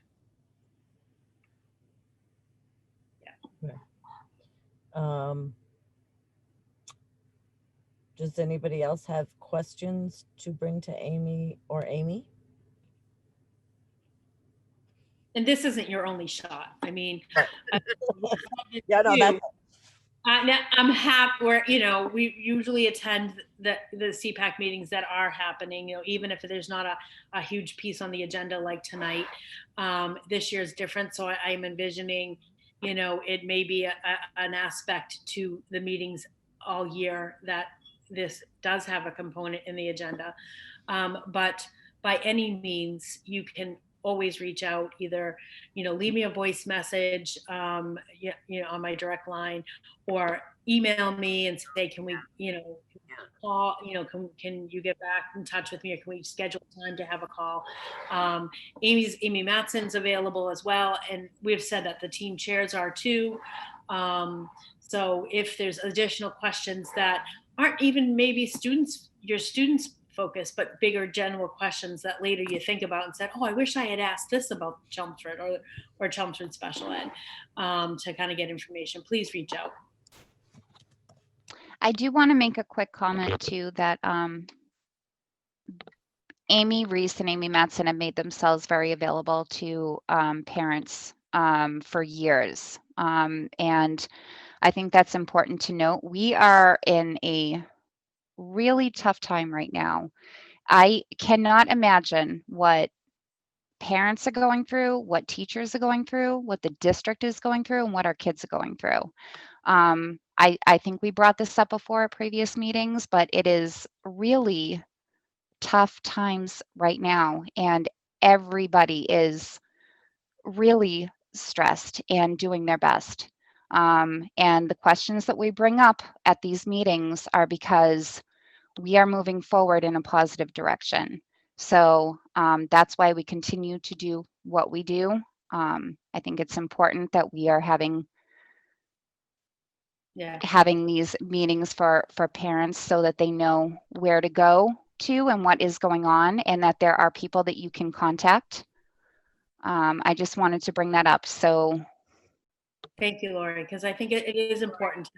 Does anybody else have questions to bring to Amy or Amy? And this isn't your only shot. I mean, Yeah, no, that's I'm happy where, you know, we usually attend the CPAC meetings that are happening, you know, even if there's not a huge piece on the agenda like tonight. This year's different. So I'm envisioning, you know, it may be an aspect to the meetings all year that this does have a component in the agenda. But by any means, you can always reach out, either, you know, leave me a voice message, you know, on my direct line, or email me and say, can we, you know, call, you know, can you get back in touch with me, or can we schedule time to have a call? Amy Matson's available as well. And we've said that the team chairs are too. So if there's additional questions that aren't even maybe your students focus, but bigger general questions that later you think about and said, oh, I wish I had asked this about Chelmsford or Chelmsford Special Ed, to kind of get information, please reach out. I do want to make a quick comment too that Amy Reese and Amy Matson have made themselves very available to parents for years. And I think that's important to note. We are in a really tough time right now. I cannot imagine what parents are going through, what teachers are going through, what the district is going through, and what our kids are going through. I think we brought this up before at previous meetings, but it is really tough times right now, and everybody is really stressed and doing their best. And the questions that we bring up at these meetings are because we are moving forward in a positive direction. So that's why we continue to do what we do. I think it's important that we are having these meetings for parents so that they know where to go to and what is going on, and that there are people that you can contact. I just wanted to bring that up. So thank you, Lori, because I think it is important to,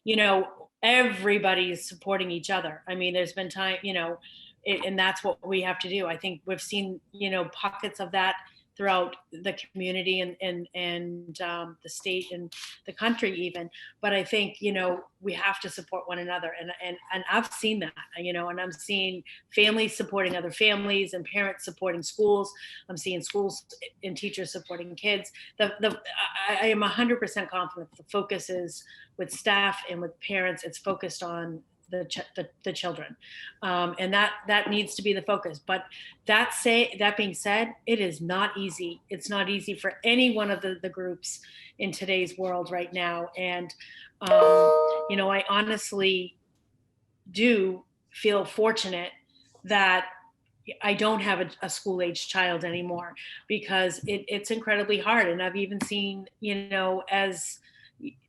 you know, everybody's supporting each other. I mean, there's been time, you know, and that's what we have to do. I think we've seen, you know, pockets of that throughout the community and the state and the country even. But I think, you know, we have to support one another. And I've seen that, you know, and I'm seeing families supporting other families and parents supporting schools. I'm seeing schools and teachers supporting kids. I am 100% confident the focus is with staff and with parents. It's focused on the children, and that needs to be the focus. But that being said, it is not easy. It's not easy for any one of the groups in today's world right now. And you know, I honestly do feel fortunate that I don't have a school-age child anymore, because it's incredibly hard. And I've even seen, you know, as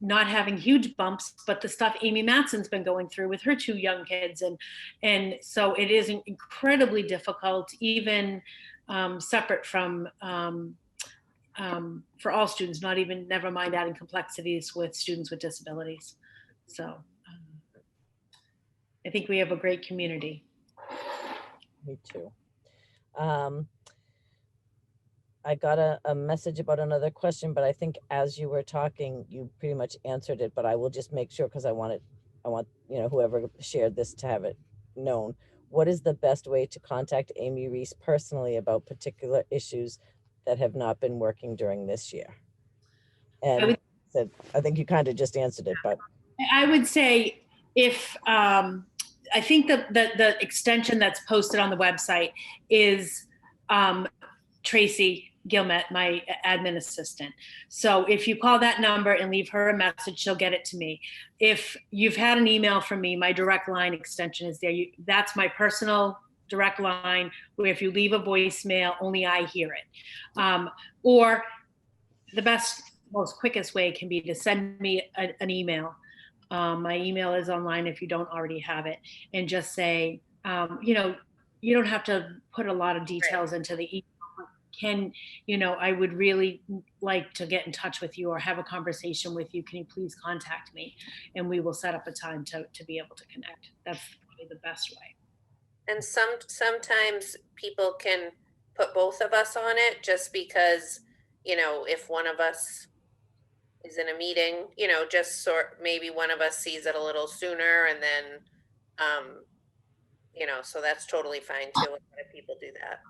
not having huge bumps, but the stuff Amy Matson's been going through with her 2 young kids. And so it is incredibly difficult, even separate from, for all students, never mind adding complexities with students with disabilities. So I think we have a great community. Me too. I got a message about another question, but I think as you were talking, you pretty much answered it, but I will just make sure, because I want, you know, whoever shared this to have it known. What is the best way to contact Amy Reese personally about particular issues that have not been working during this year? And I think you kind of just answered it, but I would say if, I think the extension that's posted on the website is Tracy Gilmet, my admin assistant. So if you call that number and leave her a message, she'll get it to me. If you've had an email from me, my direct line extension is there. That's my personal direct line, where if you leave a voicemail, only I hear it. Or the most quickest way can be to send me an email. My email is online if you don't already have it, and just say, you know, you don't have to put a lot of details into the email. I would really like to get in touch with you or have a conversation with you. Can you please contact me? And we will set up a time to be able to connect. That's probably the best way. And sometimes people can put both of us on it just because, if one of us is in a meeting, just maybe one of us sees it a little sooner, and then, so that's totally fine too. A lot of people do that.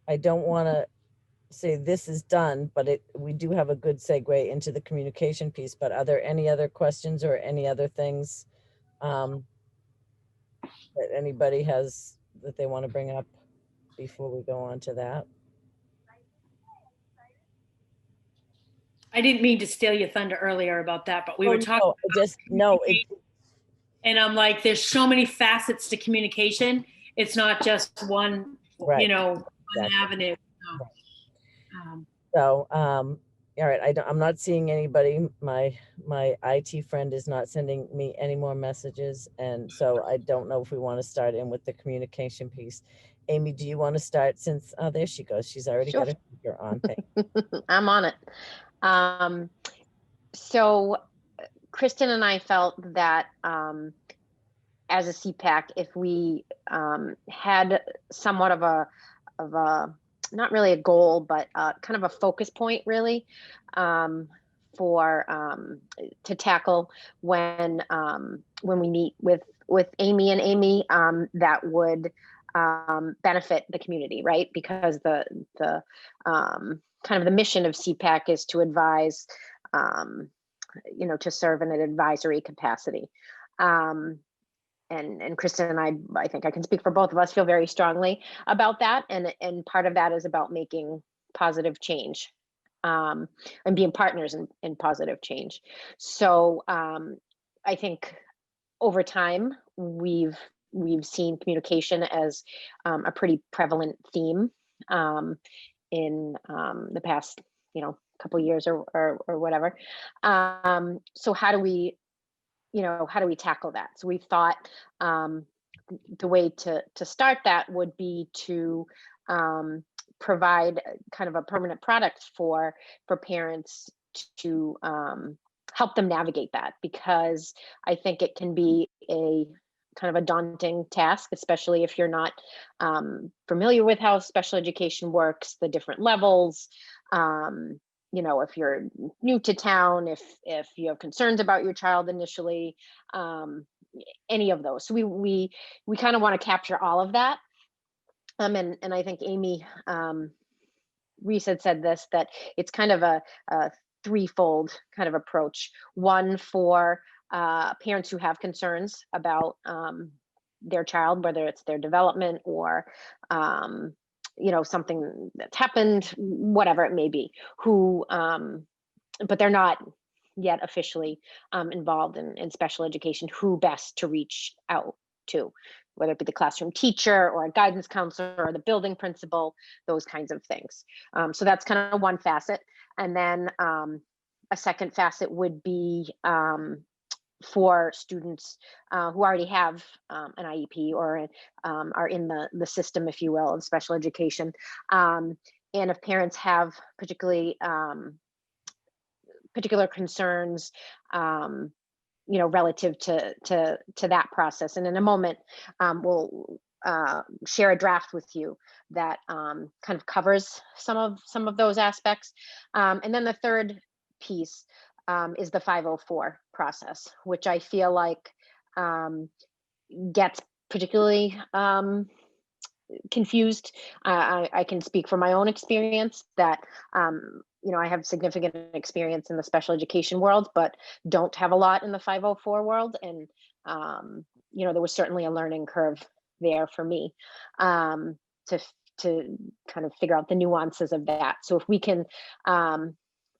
I don't want to say this is done, but we do have a good segue into the communication piece. But are there any other questions or any other things that anybody has that they want to bring up before we go on to that? I didn't mean to steal your thunder earlier about that, but we were talking. And I'm like, there's so many facets to communication. It's not just one, right. One exactly. avenue. So, all right, I'm not seeing anybody. My IT friend is not sending me any more messages, and so I don't know if we want to start in with the communication piece. Amy, do you want to start since, oh, there she goes. She's already got her speaker on. I'm on it. So Kristen and I felt that as a Cpac, if we had somewhat of a not really a goal, but kind of a focus point, really, for to tackle when we meet with Amy and Amy, that would benefit the community, right? Because the kind of the mission of Cpac is to advise, to serve in an advisory capacity. And Kristen and I think I can speak for both of us, feel very strongly about that. And part of that is about making positive change, and being partners in positive change. So I think over time, we've seen communication as a pretty prevalent theme in the past, couple of years or whatever. So how do we tackle that? So we thought the way to start that would be to provide kind of a permanent product for parents to help them navigate that, because I think it can be a kind of a daunting task, especially if you're not familiar with how special education works, the different levels. If you're new to town, if you have concerns about your child initially, any of those. So we kind of want to capture all of that. And I think Amy, Reese had said this, that it's kind of a threefold kind of approach. One for parents who have concerns about their child, whether it's their development or something that's happened, whatever it may be, who but they're not yet officially involved in special education, who best to reach out to, whether it be the classroom teacher or a guidance counselor or the building principal, those kinds of things. So that's kind of one facet. And then a second facet would be for students who already have an IEP or are in the system, if you will, of special education. And if parents have particular concerns, relative to that process. And in a moment, we'll share a draft with you that kind of covers some of those aspects. And then the third piece is the 504 process, which I feel like gets particularly confused. I can speak from my own experience that I have significant experience in the special education world, but don't have a lot in the 504 world. And there was certainly a learning curve there for me to kind of figure out the nuances of that. So if we can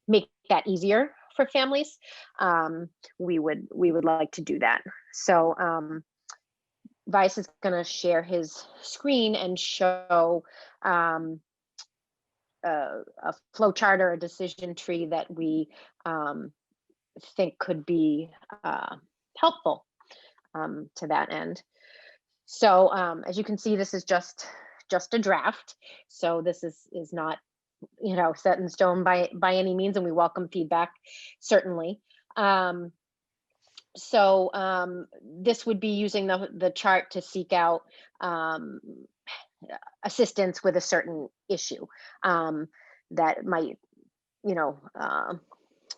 make that easier for families, we would like to do that. So Vice is going to share his screen and show a flow chart or a decision tree that we think could be helpful to that end. So as you can see, this is just a draft. So this is not, you know, set in stone by any means, and we welcome feedback, certainly. This would be using the chart to seek out assistance with a certain issue that might, you know,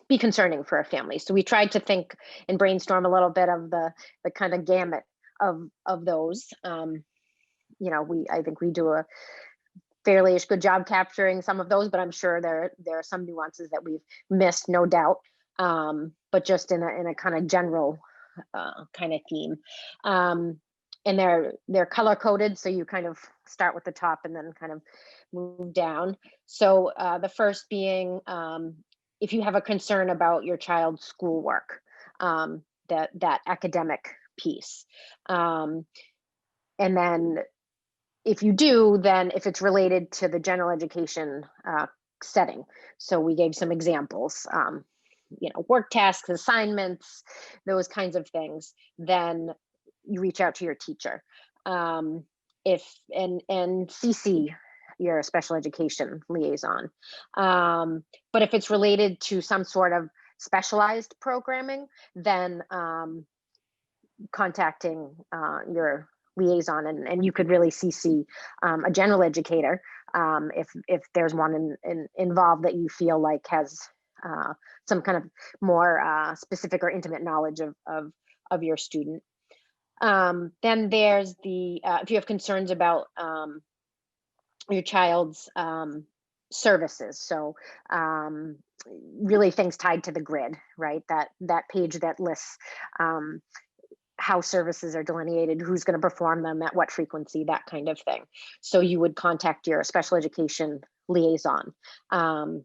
be concerning for a family. So we tried to think and brainstorm a little bit of the kind of gamut of those. You know, I think we do a fairly good job capturing some of those, but I'm sure there are some nuances that we've missed, no doubt. But just in a kind of general kind of theme. And they're color coded, so you kind of start with the top and then kind of move down. So the first being, if you have a concern about your child's schoolwork, that academic piece. And then if you do, then if it's related to the general education setting. So we gave some examples, you know, work tasks, assignments, those kinds of things, then you reach out to your teacher. If and CC your special education liaison. But if it's related to some sort of specialized programming, then contacting your liaison, and you could really CC a general educator if there's one involved that you feel like has some kind of more specific or intimate knowledge of your student. Then there's the if you have concerns about your child's services, so really things tied to the grid, right? That page that lists how services are delineated, who's going to perform them, at what frequency, that kind of thing. So you would contact your special education liaison. And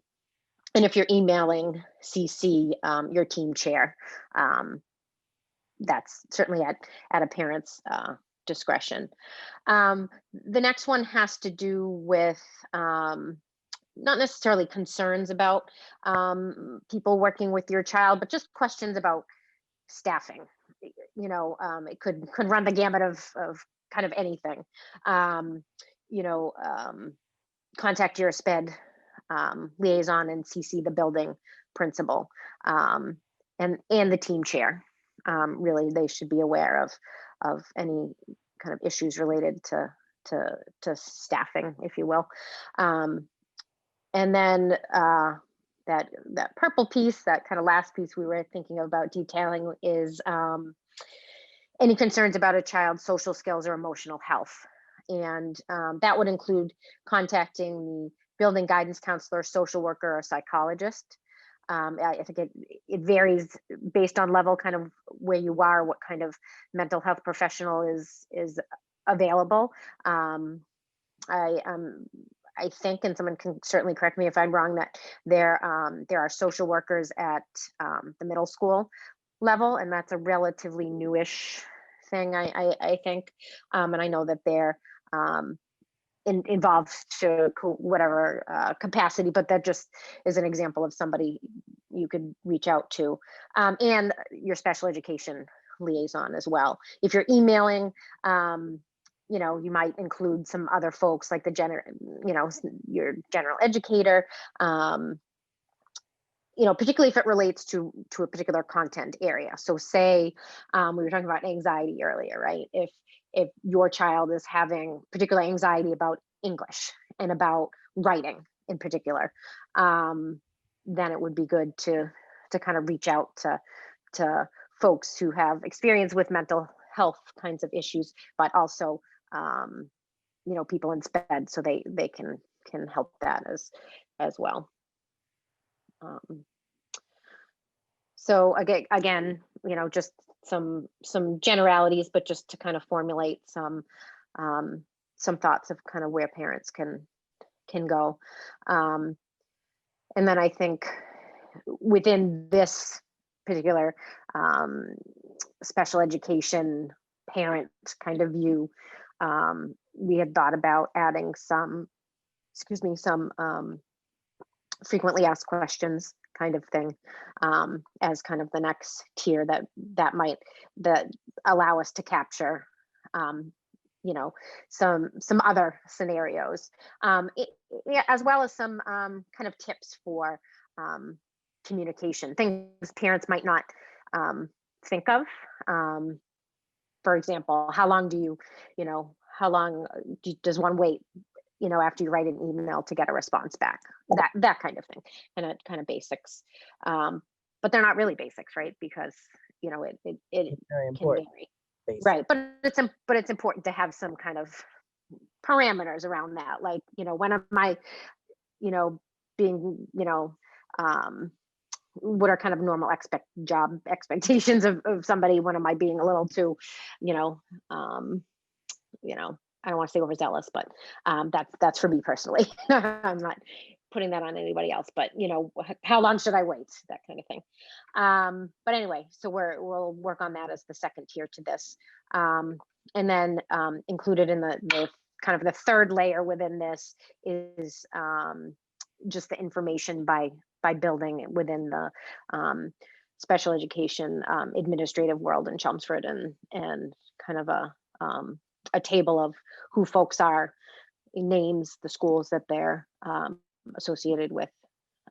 if you're emailing, CC your team chair. That's certainly at a parent's discretion. The next one has to do with not necessarily concerns about people working with your child, but just questions about staffing. You know, it could run the gamut of kind of anything. You know, contact your SPED liaison and CC the building principal and the team chair. Really, they should be aware of any kind of issues related to staffing, if you will. And then that purple piece, that kind of last piece we were thinking about detailing, is any concerns about a child's social skills or emotional health. And that would include contacting the building guidance counselor, social worker, or psychologist. I think it varies based on level, kind of where you are, what kind of mental health professional is available. I think, and someone can certainly correct me if I'm wrong, that there are social workers at the middle school level, and that's a relatively newish thing, I think. And I know that they're involved to whatever capacity, but that just is an example of somebody you could reach out to, and your special education liaison as well. If you're emailing, you know, you might include some other folks like your general educator, you know, particularly if it relates to a particular content area. So say we were talking about anxiety earlier, right? If your child is having particular anxiety about English and about writing in particular, then it would be good to kind of reach out to folks who have experience with mental health kinds of issues, but also you know, people in SPED, so they can help that as well. So again, you know, just some generalities, but just to kind of formulate some thoughts of kind of where parents can go. And then I think within this particular special education parent kind of view, we had thought about adding some frequently asked questions kind of thing as kind of the next tier that might allow us to capture some other scenarios, yeah, as well as some kind of tips for communication, things parents might not think of. For example, how long does one wait, after you write an email to get a response back? That kind of thing, and kind of basics. But they're not really basics, right? Because it It's very can important. vary. Basic. Right, but it's important to have some kind of parameters around that. Like, when am I, being, what are kind of normal job expectations of somebody? When am I being a little too, I don't want to say overzealous, but that's for me personally. I'm not putting that on anybody else, but how long should I wait? That kind of thing. But anyway, so we'll work on that as the second tier to this. And then included in the kind of the third layer within this is just the information by building within the special education administrative world in Chelmsford, and kind of a table of who folks are, names, the schools that they're associated with,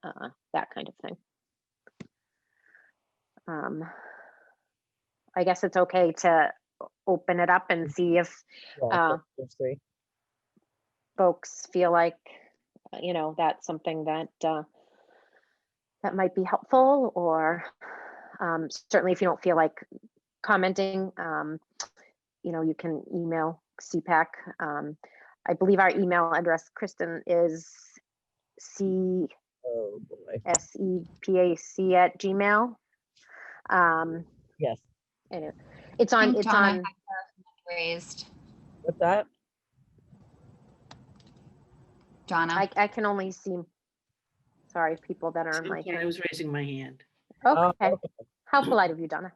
that kind of thing. I guess it's okay to open it up and see if Yeah, those three. folks feel like that's something that that might be helpful, or certainly if you don't feel like commenting, you can email Cpac. I believe our email address, Kristen, is Oh boy. CSEPAC@gmail. Yes. And it's I on. think It's Donna on. had her hand raised. What's that? Donna. I can only see. Sorry, people that are on my Okay, I thing. was raising my hand. Okay. Okay. How polite of you, Donna.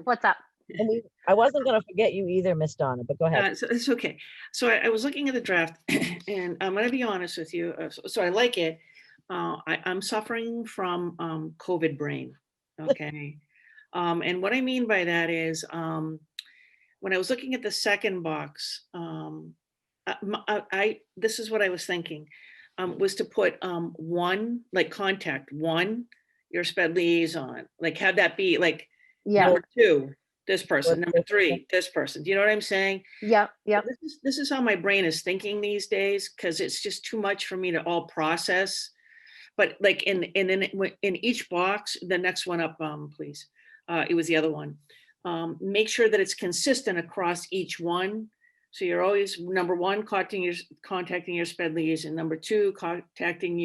What's up? And I wasn't going to forget you either, Miss Donna, but go ahead. So it's okay. So I was looking at the draft, and I'm going to be honest with you. So I like it. I'm suffering from COVID brain. Okay. And what I mean by that is, when I was looking at the second box, this is what I was thinking, was to put one, like contact one, your SPED liaison, like have that be like Yeah. number two, this person, What- number three, this person. Do you know what I'm saying? Yep. Yep. This is how my brain is thinking these days, because it's just too much for me to all process. But like in each box, the next one up, please. It was the other one. Make sure that it's consistent across each one. So you're always, number one, contacting your SPED liaison. Number two, contacting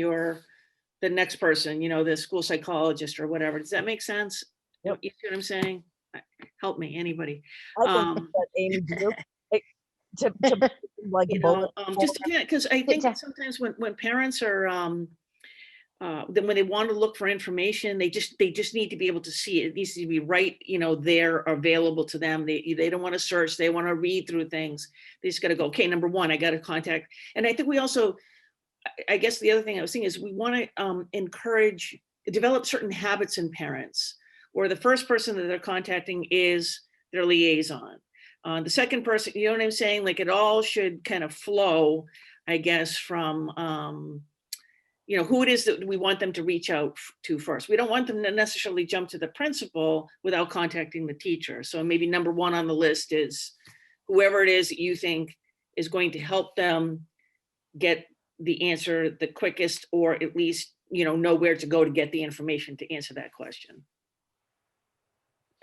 the next person, the school psychologist or whatever. Does that make sense? Yep. You see what I'm saying? Help me, anybody. I can put that, Amy, do you? To like bullet. Just because I think sometimes when parents are then when they want to look for information, they just need to be able to see it. It needs to be right, there, available to them. They don't want to search, they want to read through things. They just got to go, okay, number one, I got to contact. And I think we also, I guess the other thing I was thinking is we want to develop certain habits in parents, where the first person that they're contacting is their liaison. The second person, you know what I'm saying? Like it all should kind of flow, I guess, from, who it is that we want them to reach out to first. We don't want them to necessarily jump to the principal without contacting the teacher. So maybe number one on the list is whoever it is that you think is going to help them get the answer the quickest, or at least, know where to go to get the information to answer that question.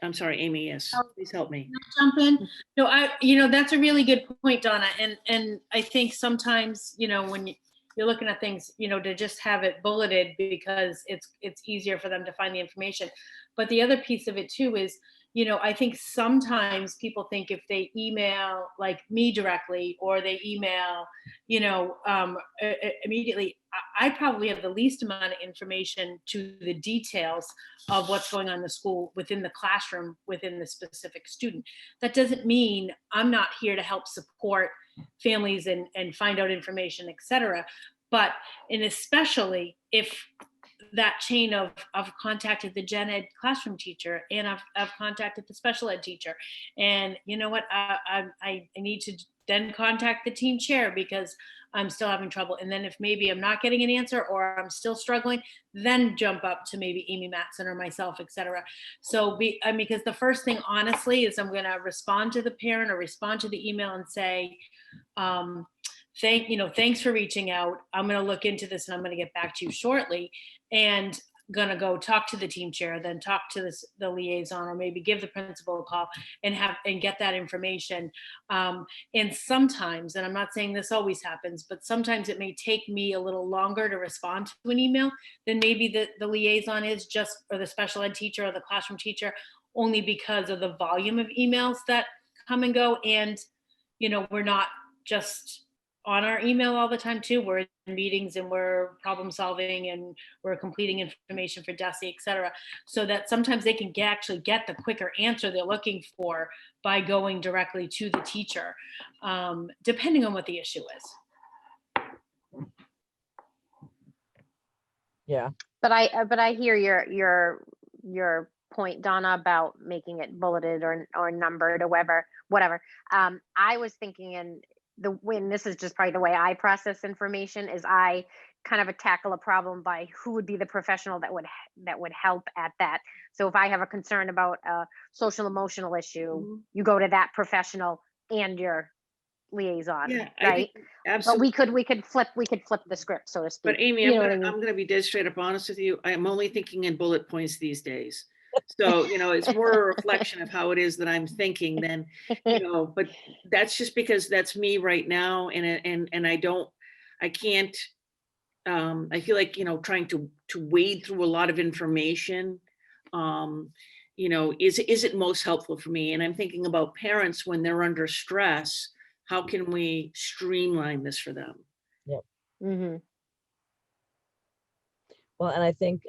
I'm sorry, Amy, yes, please help me. Jump in. No, that's a really good point, Donna. And I think sometimes, when you're looking at things, to just have it bulleted because it's easier for them to find the information. But the other piece of it too is, I think sometimes people think if they email like me directly, or they email, immediately, I probably have the least amount of information to the details of what's going on in the school, within the classroom, within the specific student. That doesn't mean I'm not here to help support families and find out information, et cetera. And especially if that chain of I've contacted the gen ed classroom teacher, and I've contacted the special ed teacher, and you know what, I need to then contact the team chair because I'm still having trouble. And then if maybe I'm not getting an answer or I'm still struggling, then jump up to maybe Amy Matson or myself, etc. So because the first thing honestly is I'm going to respond to the parent or respond to the email and say, thanks for reaching out. I'm going to look into this and I'm going to get back to you shortly. And going to go talk to the team chair, then talk to the liaison, or maybe give the principal a call and get that information. And sometimes, and I'm not saying this always happens, but sometimes it may take me a little longer to respond to an email than maybe the liaison is, just or the special ed teacher or the classroom teacher, only because of the volume of emails that come and go. And, we're not just on our email all the time too. We're in meetings and we're problem solving and we're completing information for DESE, et cetera. So that sometimes they can actually get the quicker answer they're looking for by going directly to the teacher, depending on what the issue is. Yeah. But I hear your point, Donna, about making it bulleted or numbered or whatever. I was thinking when this is just probably the way I process information, is I kind of tackle a problem by who would be the professional that would help at that. So if I have a concern about a social emotional issue, you go to that professional and your liaison, Yeah, right? Absolutely. But we could flip the script, so to speak. But Amy, I'm going to be dead straight up honest with you. I'm only thinking in bullet points these days. So, it's more a reflection of how it is that I'm thinking than, but that's just because that's me right now. And I can't, I feel like, trying to wade through a lot of information, is it most helpful for me? And I'm thinking about parents when they're under stress. How can we streamline this for them? Yep. Mm-hmm. Well, and I think,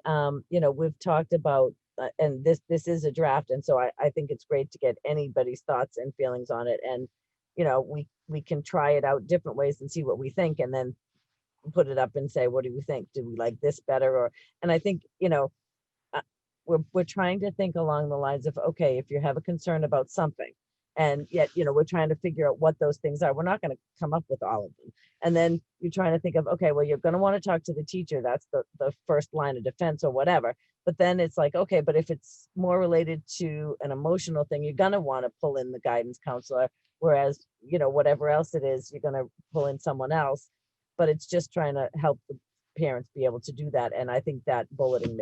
we've talked about, and this is a draft. And so I think it's great to get anybody's thoughts and feelings on it. And, we can try it out different ways and see what we think, and then put it up and say, what do we think? Do we like this better? And I think, we're trying to think along the lines of, okay, if you have a concern about something, and yet, we're trying to figure out what those things are. We're not going to come up with all of them. And then you're trying to think of, okay, well, you're going to want to talk to the teacher. That's the first line of defense or whatever. But then it's like, okay, but if it's more related to an emotional thing, you're going to want to pull in the guidance counselor. Whereas, whatever else it is, you're going to pull in someone else. But it's just trying to help the parents be able to do that. And I think that bulleting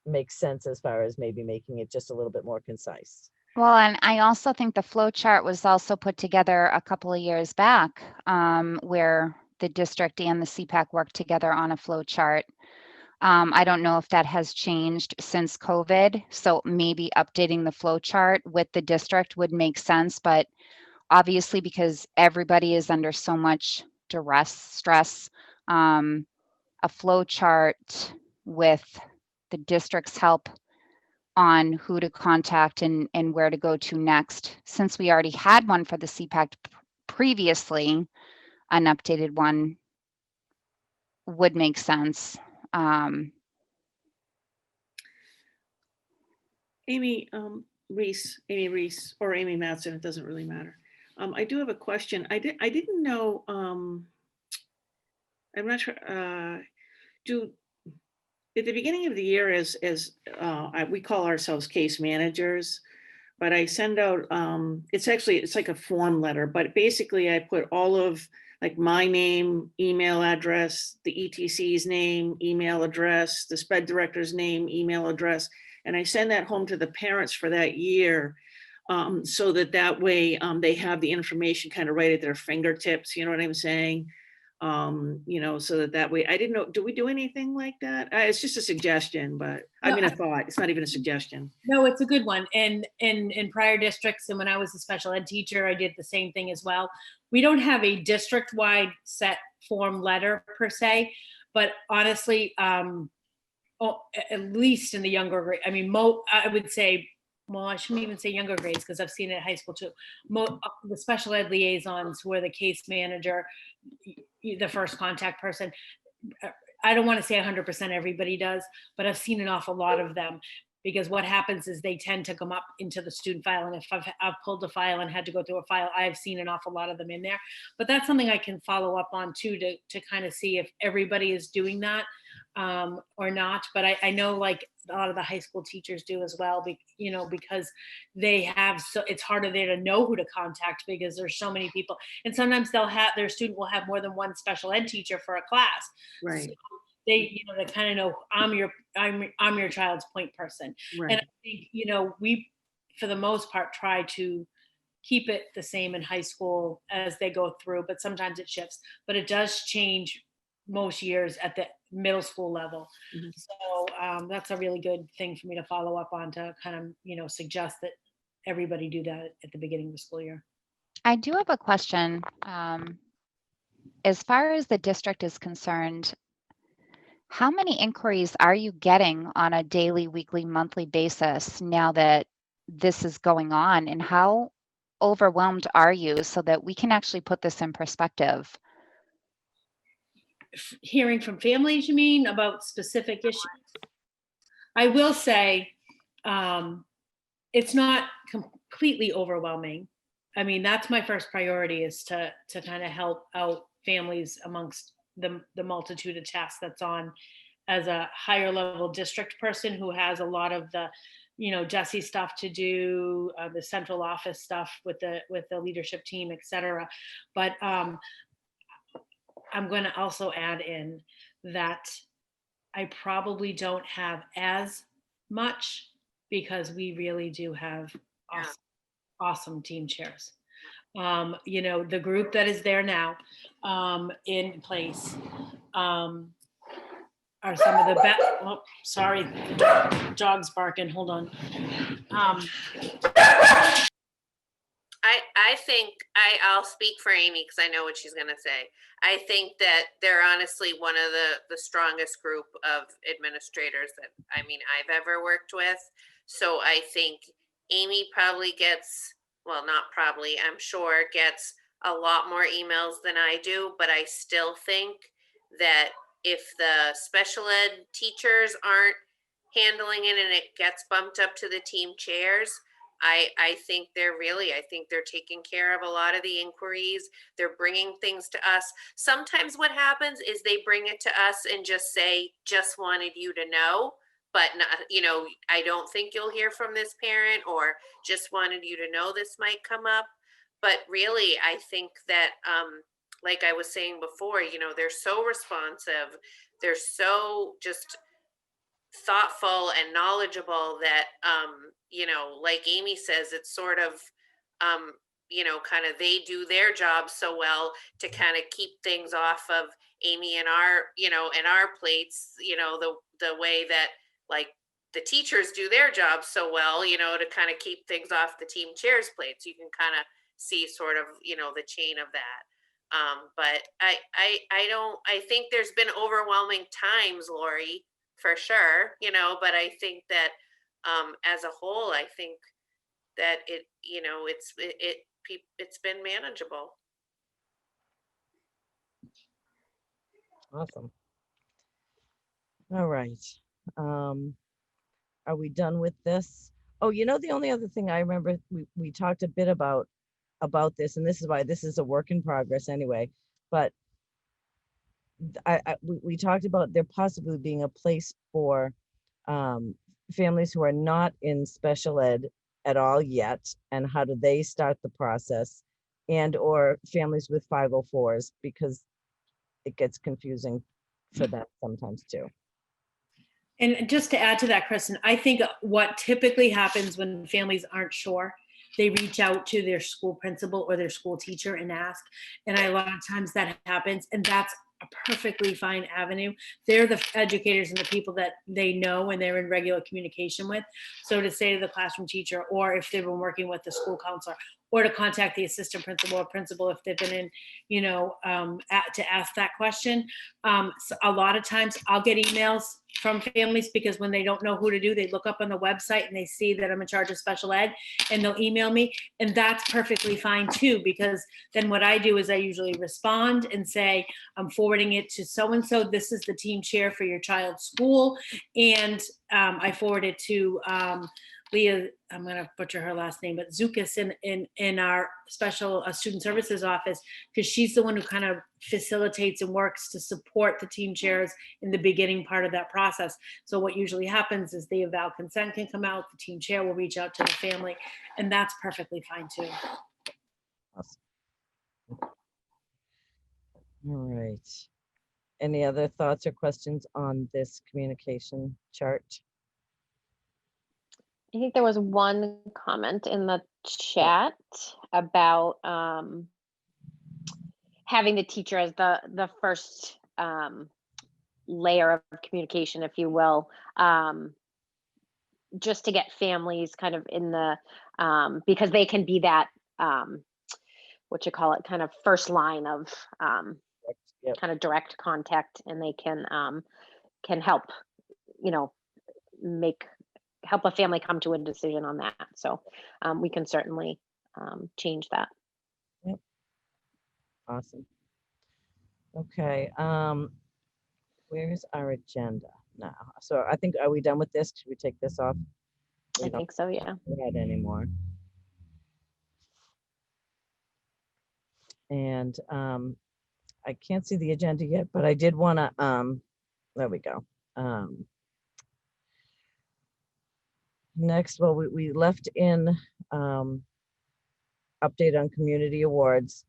makes sense as far as maybe making it just a little bit more concise. Well, and I also think the flow chart was also put together a couple of years back, where the district and the Cpac worked together on a flow chart. I don't know if that has changed since COVID, so maybe updating the flow chart with the district would make sense, but obviously because everybody is under so much stress, a flow chart with the district's help on who to contact and where to go to next. Since we already had one for the Cpac previously, an updated one would make sense. Amy Reese, or Amy Matson, it doesn't really matter. I do have a question. I didn't know, I'm not sure, at the beginning of the year, as we call ourselves case managers, but I send out, it's like a form letter, but basically I put all of like my name, email address, the ETC's name, email address, the SPED director's name, email address, and I send that home to the parents for that year, so that way they have the information kind of right at their fingertips, you know what I'm saying? So that way, I didn't know, do we do anything like that? It's just a suggestion, but I mean, a thought, it's not even a suggestion. No, it's a good one. And in prior districts, and when I was a special ed teacher, I did the same thing as well. We don't have a district-wide set form letter per se, but honestly, at least in the younger grade, I mean, I would say, well, I shouldn't even say younger grades because I've seen it at high school too. The special ed liaisons who are the case manager, the first contact person, I don't want to say 100% everybody does, but I've seen an awful lot of them, because what happens is they tend to come up into the student file. And if I've pulled a file and had to go through a file, I've seen an awful lot of them in there. But that's something I can follow up on too, to kind of see if everybody is doing that or not. But I know like a lot of the high school teachers do as well, because they have, so it's harder there to know who to contact because there's so many people. And sometimes their student will have more than one special ed teacher for a class. Right. So they, they kind of know I'm your child's point person. Right. And I think, we, for the most part, try to keep it the same in high school as they go through, but sometimes it shifts. But it does change most years at the middle school level. Mhm. So that's a really good thing for me to follow up on, to kind of, suggest that everybody do that at the beginning of the school year. I do have a question. As far as the district is concerned, how many inquiries are you getting on a daily, weekly, monthly basis now that this is going on? And how overwhelmed are you, so that we can actually put this in perspective? Hearing from families, you mean, about specific issues? I will say it's not completely overwhelming. I mean, that's my first priority, is to kind of help out families amongst the multitude of tasks that's on, as a higher level district person who has a lot of the, Jesse stuff to do, the central office stuff with the leadership team, et cetera. But I'm going to also add in that I probably don't have as much, because we really do have awesome team chairs. The group that is there now in place are some of the best. Oh, sorry, dog's barking. Hold on. I think I'll speak for Amy because I know what she's going to say. I think that they're honestly one of the strongest group of administrators that I've ever worked with. So I think Amy probably gets, well, not probably, I'm sure gets a lot more emails than I do, but I still think that if the special ed teachers aren't handling it and it gets bumped up to the team chairs, I think they're taking care of a lot of the inquiries. They're bringing things to us. Sometimes what happens is they bring it to us and just say, just wanted you to know, but not, I don't think you'll hear from this parent, or just wanted you to know this might come up. But really, I think that, like I was saying before, they're so responsive. They're so just thoughtful and knowledgeable that like Amy says, it's sort of kind of they do their job so well to kind of keep things off of Amy and our and our plates, the way that like the teachers do their job so well, to kind of keep things off the team chairs plates. You can kind of see sort of the chain of that. But I think there's been overwhelming times, Lori, for sure, but I think that as a whole, I think that it's been manageable. Awesome. All right. Are we done with this? Oh, the only other thing I remember, we talked a bit about this, and this is why this is a work in progress anyway, but we talked about there possibly being a place for families who are not in special ed at all yet, and how do they start the process, and or families with 504s, because it gets confusing for them sometimes too. And just to add to that, Kristen, I think what typically happens when families aren't sure, they reach out to their school principal or their school teacher and ask. And a lot of times that happens, and that's a perfectly fine avenue. They're the educators and the people that they know and they're in regular communication with. So to say to the classroom teacher, or if they've been working with the school counselor, or to contact the assistant principal or principal if they've been in, to ask that question. So a lot of times I'll get emails from families because when they don't know who to do, they look up on the website and they see that I'm in charge of special ed and they'll email me. And that's perfectly fine too, because then what I do is I usually respond and say, I'm forwarding it to so-and-so. This is the team chair for your child's school. And I forward it to Leah, I'm going to butcher her last name, but Zukas in our special student services office, because she's the one who kind of facilitates and works to support the team chairs in the beginning part of that process. So what usually happens is the eval consent can come out, the team chair will reach out to the family, and that's perfectly fine too. Awesome. All right. Any other thoughts or questions on this communication chart? I think there was one comment in the chat about having the teacher as the first layer of communication, if you will, just to get families kind of in the because they can be that what you call it, kind of first line of Yep. kind of direct contact, and they can help, help a family come to a decision on that. So we can certainly change that. Yep. Awesome. Okay. Where's our agenda now? So I think, are we done with this? Should we take this off? I think so, yeah. Add anymore. And I can't see the agenda yet, but I did want to, there we go. Next, well, we left in update on community awards,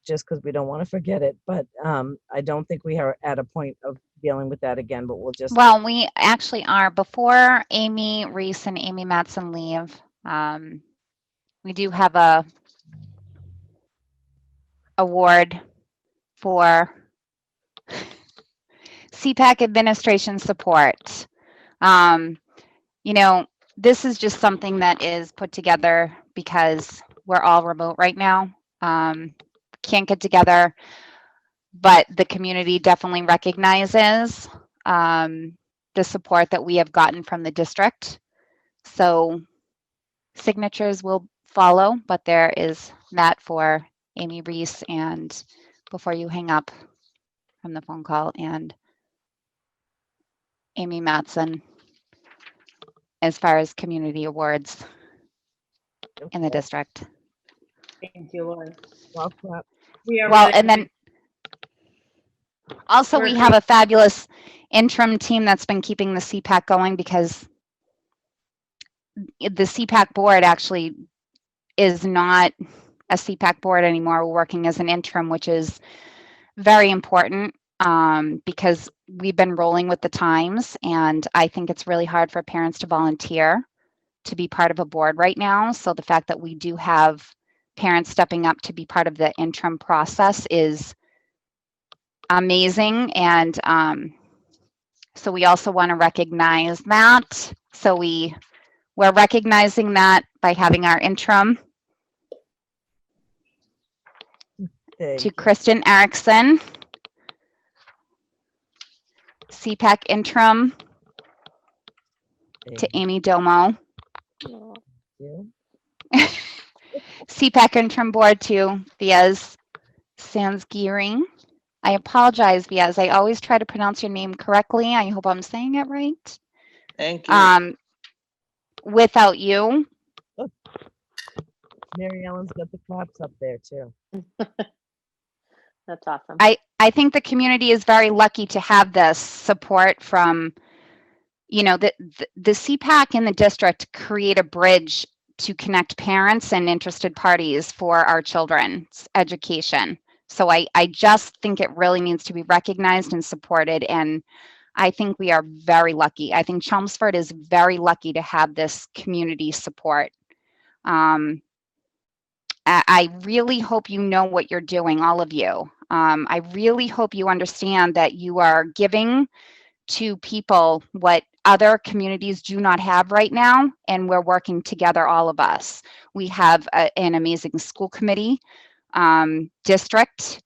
just because we don't want to forget it, but I don't think we are at a point of dealing with that again, but we'll just. Well, we actually are. Before Amy, Reese, and Amy Matson leave, we do have a award for Cpac administration support. This is just something that is put together because we're all remote right now. Can't get together, but the community definitely recognizes the support that we have gotten from the district. So signatures will follow, but there is that for Amy, Reese, and before you hang up from the phone call, and Amy Matson as far as community awards in the district. Thank you, Lori. Well, crap. We are Well, really- and then also we have a fabulous interim team that's been keeping the Cpac going, because the Cpac board actually is not a Cpac board anymore. We're working as an interim, which is very important because we've been rolling with the times, and I think it's really hard for parents to volunteer to be part of a board right now. So the fact that we do have parents stepping up to be part of the interim process is amazing. And so we also want to recognize that. So we're recognizing that by having our interim to Kristen Erickson, Cpac interim to Amy Domo, Cpac interim board to Viaz Sansgiring. I apologize, Viaz. I always try to pronounce your name correctly. I hope I'm saying it right. Thank you. Without you. Mary Ellen's got the claps up there too. That's awesome. I think the community is very lucky to have this support from, the Cpac and the district create a bridge to connect parents and interested parties for our children's education. So I just think it really needs to be recognized and supported. And I think we are very lucky. I think Chelmsford is very lucky to have this community support. I really hope you know what you're doing, all of you. I really hope you understand that you are giving to people what other communities do not have right now, and we're working together, all of us. We have an amazing school committee, district,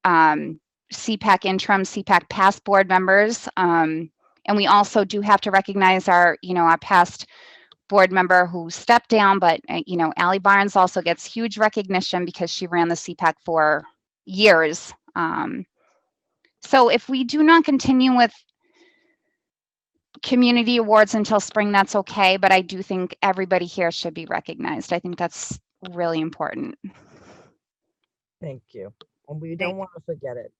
Cpac interim, Cpac past board members, and we also do have to recognize our, our past board member who stepped down, but Allie Barnes also gets huge recognition because she ran the Cpac for years. So if we do not continue with community awards until spring, that's okay, but I do think everybody here should be recognized. I think that's really important. Thank you. And we don't want to forget it.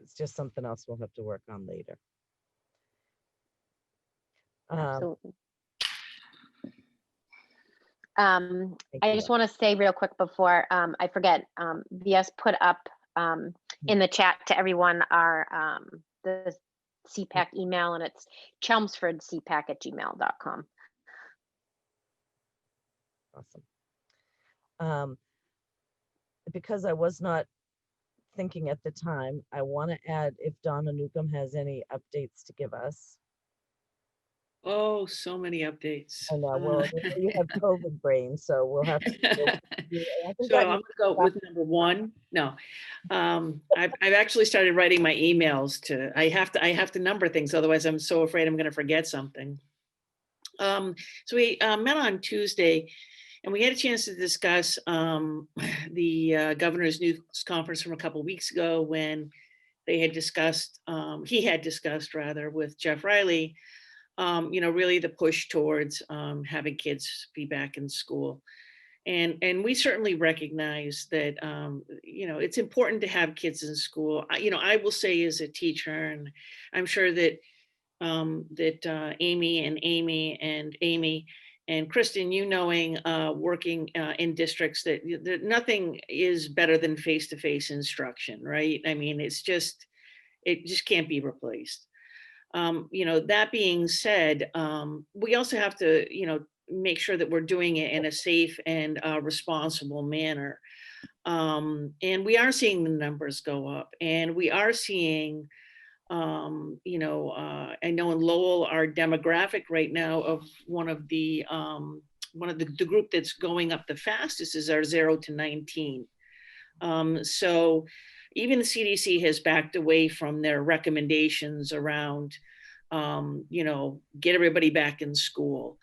It's just something else we'll have to work on later. Absolutely. Thank I you. just want to say real quick before I forget, VS put up in the chat to everyone our the Cpac email, and it's chelmsfordcpac@gmail.com. Awesome. Because I was not thinking at the time, I want to add if Donna Newcomb has any updates to give us. Oh, so many updates. I know, well, you have COVID brain, so we'll have to. So I'm gonna go with number one. No, I've actually started writing my emails to. I have to number things, otherwise I'm so afraid I'm going to forget something. So we met on Tuesday, and we had a chance to discuss the governor's news conference from a couple of weeks ago, when they had discussed, he had discussed rather, with Jeff Riley, really the push towards having kids be back in school. And we certainly recognize that, it's important to have kids in school. I will say, as a teacher, and I'm sure that Amy and Kristen, knowing, working in districts, that nothing is better than face-to-face instruction, right? I mean, it just can't be replaced. That being said, we also have to, make sure that we're doing it in a safe and responsible manner. And we are seeing the numbers go up, and we are seeing, I know in Lowell, our demographic right now of one of the group that's going up the fastest is our 0 to 19. So even the CDC has backed away from their recommendations around, get everybody back in school.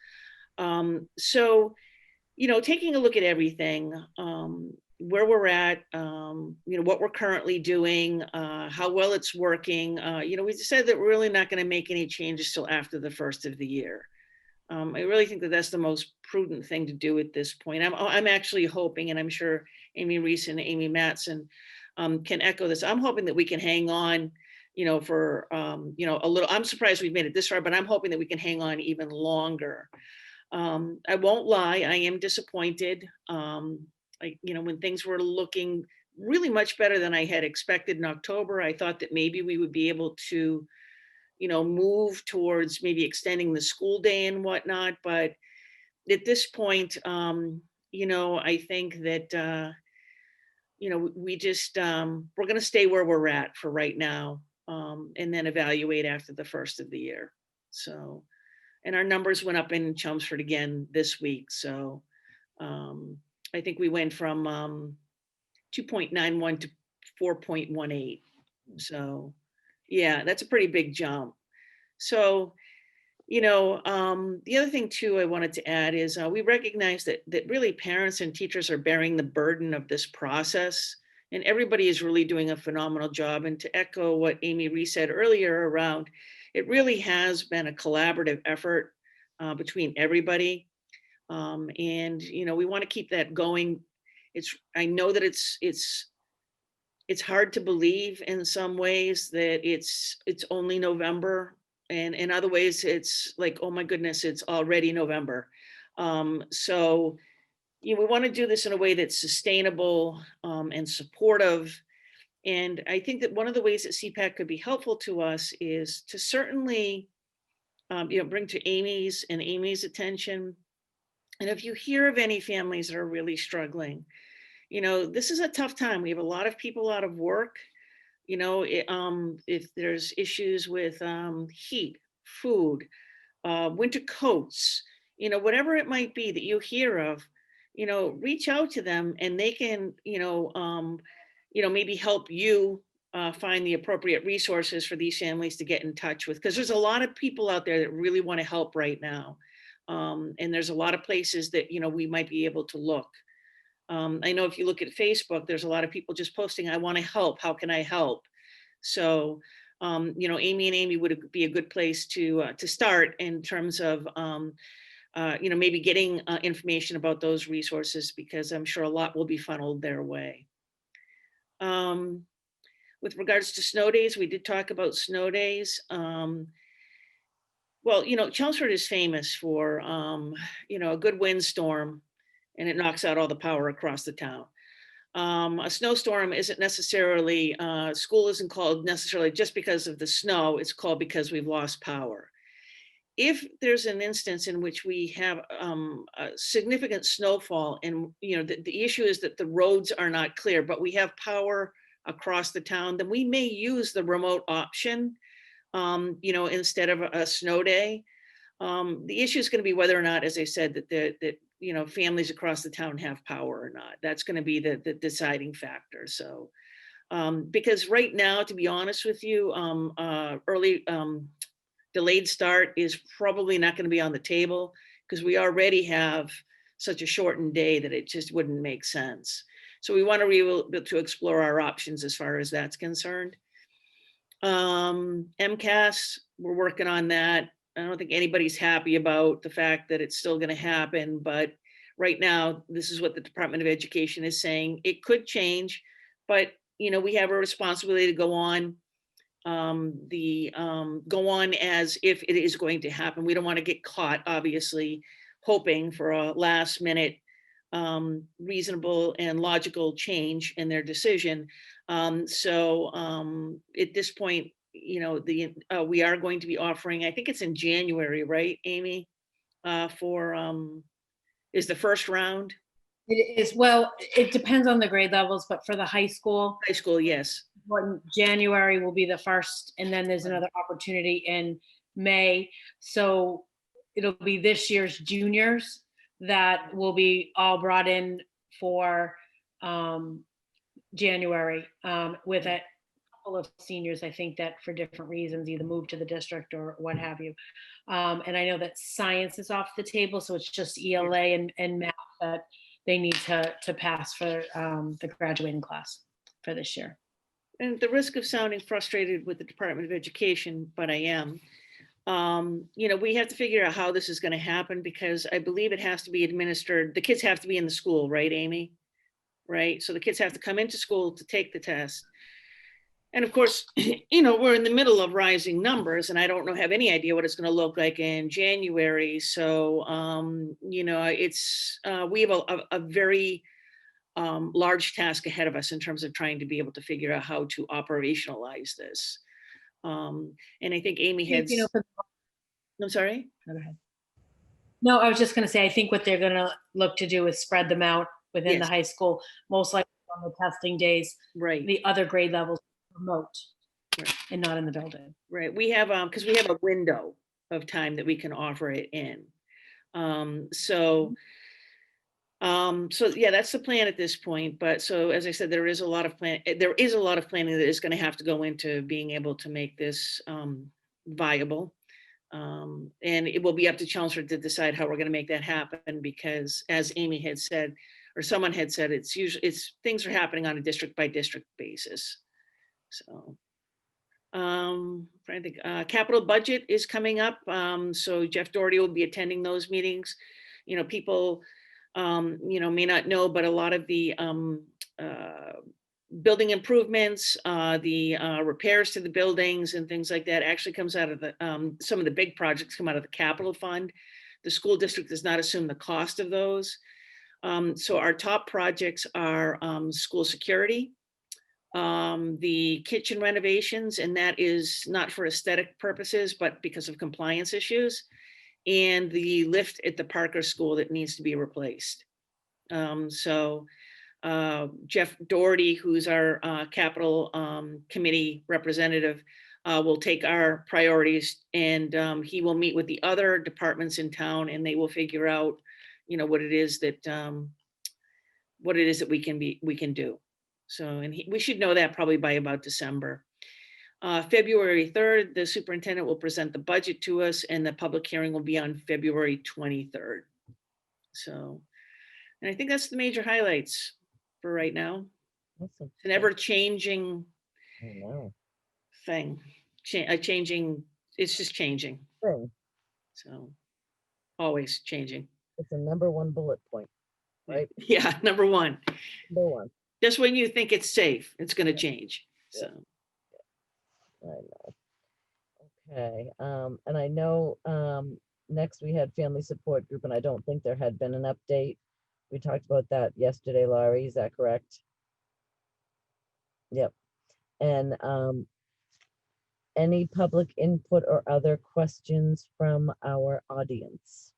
So, taking a look at everything, where we're at, what we're currently doing, how well it's working. We decided that we're really not going to make any changes till after the first of the year. I really think that that's the most prudent thing to do at this point. I'm actually hoping, and I'm sure Amy Reese and Amy Matson can echo this. I'm hoping that we can hang on, for, a little. I'm surprised we've made it this far, but I'm hoping that we can hang on even longer. I won't lie, I am disappointed. When things were looking really much better than I had expected in October, I thought that maybe we would be able to, move towards maybe extending the school day and whatnot. But at this point, I think that, we just, we're going to stay where we're at for right now, and then evaluate after the first of the year. So, and our numbers went up in Chelmsford again this week. So I think we went from 2.91 to 4.18. So yeah, that's a pretty big jump. So, the other thing too I wanted to add is we recognize that really parents and teachers are bearing the burden of this process, and everybody is really doing a phenomenal job. And to echo what Amy Reese said earlier around, it really has been a collaborative effort between everybody. And, we want to keep that going. I know that it's hard to believe in some ways that it's only November, and in other ways it's like, oh my goodness, it's already November. So we want to do this in a way that's sustainable and supportive. And I think that one of the ways that Cpac could be helpful to us is to certainly, bring to Amy's attention. And if you hear of any families that are really struggling, this is a tough time. We have a lot of people out of work. You know, if there's issues with heat, food, winter coats, you know, whatever it might be that you hear of, you know, reach out to them and they can, maybe help you find the appropriate resources for these families to get in touch with. Because there's a lot of people out there that really want to help right now. And there's a lot of places that, you know, we might be able to look. I know if you look at Facebook, there's a lot of people just posting, I want to help. How can I help? So, Amy and Amy would be a good place to start in terms of, maybe getting information about those resources, because I'm sure a lot will be funneled their way. With regards to snow days, we did talk about snow days. Well, Chelmsford is famous for, a good windstorm, and it knocks out all the power across the town. A snowstorm isn't necessarily, school isn't called necessarily just because of the snow, it's called because we've lost power. If there's an instance in which we have a significant snowfall and, the issue is that the roads are not clear, but we have power across the town, then we may use the remote option, instead of a snow day. The issue is going to be whether or not, as I said, that families across the town have power or not. That's going to be the deciding factor. So, because right now, to be honest with you, early delayed start is probably not going to be on the table, because we already have such a shortened day that it just wouldn't make sense. So we want to be able to explore our options as far as that's concerned. MCAS, we're working on that. I don't think anybody's happy about the fact that it's still going to happen, but right now, this is what the Department of Education is saying. It could change, but we have a responsibility to go on, go on as if it is going to happen. We don't want to get caught, obviously, hoping for a last minute reasonable and logical change in their decision. So at this point, we are going to be offering, I think it's in January, right, Amy? Is the first round? It is, well, it depends on the grade levels, but for the high school, Yes. January will be the first, and then there's another opportunity in May. So it'll be this year's juniors that will be all brought in for January, with a couple of seniors, I think, that for different reasons either moved to the district or what have you. And I know that science is off the table, so it's just ELA and math that they need to pass for the graduating class for this year. And at the risk of sounding frustrated with the Department of Education, but I am, we have to figure out how this is going to happen, because I believe it has to be administered. The kids have to be in the school, right, Amy? Right. So the kids have to come into school to take the test. And of course, we're in the middle of rising numbers, and I don't have any idea what it's going to look like in January. So, it's we have a very large task ahead of us in terms of trying to be able to figure out how to operationalize this. And I think Amy had. I'm sorry. Go ahead. No, I was just going to say, I think what they're going to look to do is spread them out within the high school, most likely on the testing days. Right. The other grade levels remote, right, and not in the building. Right. We have because we have a window of time that we can offer it in. So yeah, that's the plan at this point. But so as I said, there is a lot of planning that is going to have to go into being able to make this viable. And it will be up to Chelmsford to decide how we're going to make that happen, because as Amy had said, or someone had said, things are happening on a district by district basis. So trying to think, capital budget is coming up. So Jeff Doherty will be attending those meetings. People may not know, but a lot of the building improvements, the repairs to the buildings and things like that actually comes out of the, some of the big projects come out of the capital fund. The school district does not assume the cost of those. So our top projects are school security, the kitchen renovations, and that is not for aesthetic purposes, but because of compliance issues, and the lift at the Parker School that needs to be replaced. So Jeff Doherty, who's our capital committee representative, will take our priorities, and he will meet with the other departments in town, and they will figure out, what it is that we can do. So, and we should know that probably by about December. February 3rd, the superintendent will present the budget to us, and the public hearing will be on February 23rd. So, and I think that's the major highlights for right now. Awesome. It's an ever-changing I know. thing. It's just changing. Thing. So, always changing. It's a number one bullet point, right? Yeah, number one. Number one. Just when you think it's safe, it's going to change. So. I know. Okay. And I know next we had family support group, and I don't think there had been an update. We talked about that yesterday, Laurie. Is that correct? Yep. And any public input or other questions from our audience?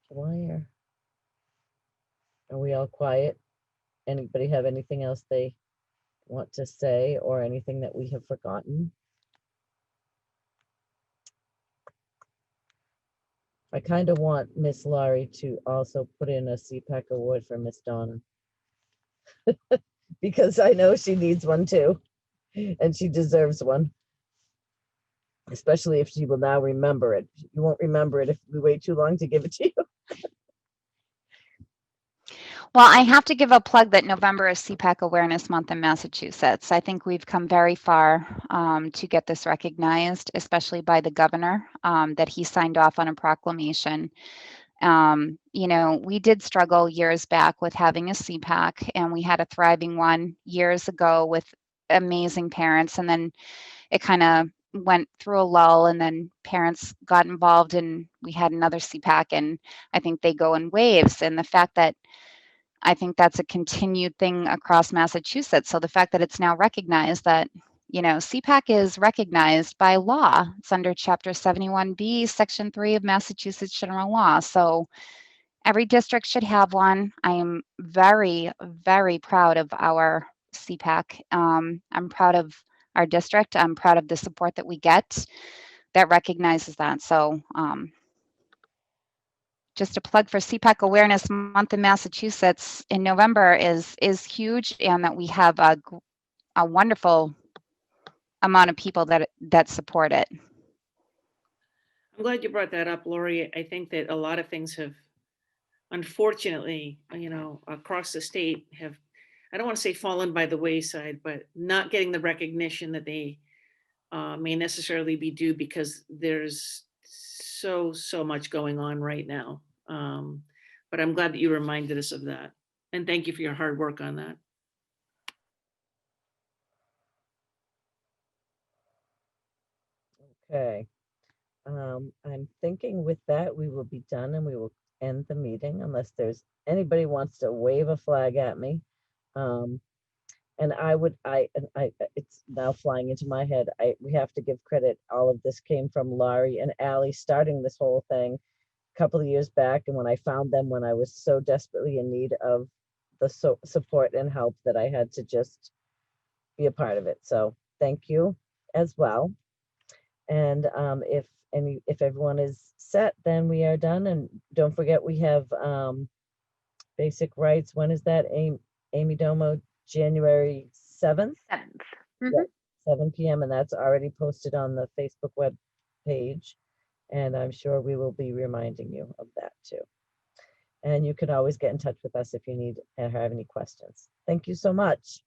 Why are we all quiet? Anybody have anything else they want to say, or anything that we have forgotten? I kind of want Miss Laurie to also put in a Cpac award for Miss Donna. Because I know she needs one too, and she deserves one. Especially if she will now remember it. You won't remember it if we wait too long to give it to you. Well, I have to give a plug that November is CPAC Awareness Month in Massachusetts. I think we've come very far to get this recognized, especially by the governor, that he signed off on a proclamation. We did struggle years back with having a CPAC, and we had a thriving one years ago with amazing parents, and then it kind of went through a lull, and then parents got involved, and we had another CPAC, and I think they go in waves. And the fact that I think that's a continued thing across Massachusetts. So the fact that it's now recognized that, CPAC is recognized by law. It's under Chapter 71B, Section 3 of Massachusetts General Law. So every district should have one. I am very, very proud of our CPAC. I'm proud of our district. I'm proud of the support that we get that recognizes that. So just a plug for CPAC Awareness Month in Massachusetts in November is huge, and that we have a wonderful amount of people that support it. I'm glad you brought that up, Lori. I think that a lot of things have, unfortunately, across the state have, I don't want to say fallen by the wayside, but not getting the recognition that they may necessarily be due, because there's so much going on right now. But I'm glad that you reminded us of that. And thank you for your hard work on that. Okay. I'm thinking with that, we will be done, and we will end the meeting unless there's anybody wants to wave a flag at me. And it's now flying into my head. We have to give credit. All of this came from Laurie and Allie starting this whole thing a couple of years back. And when I found them, when I was so desperately in need of the support and help, that I had to just be a part of it. So thank you as well. And if everyone is set, then we are done. And don't forget, we have basic rights. When is that, Amy Domo? January 7th? 7th. Yep, 7 p.m. And that's already posted on the Facebook web page. And I'm sure we will be reminding you of that too. And you can always get in touch with us if you need or have any questions. Thank you so much.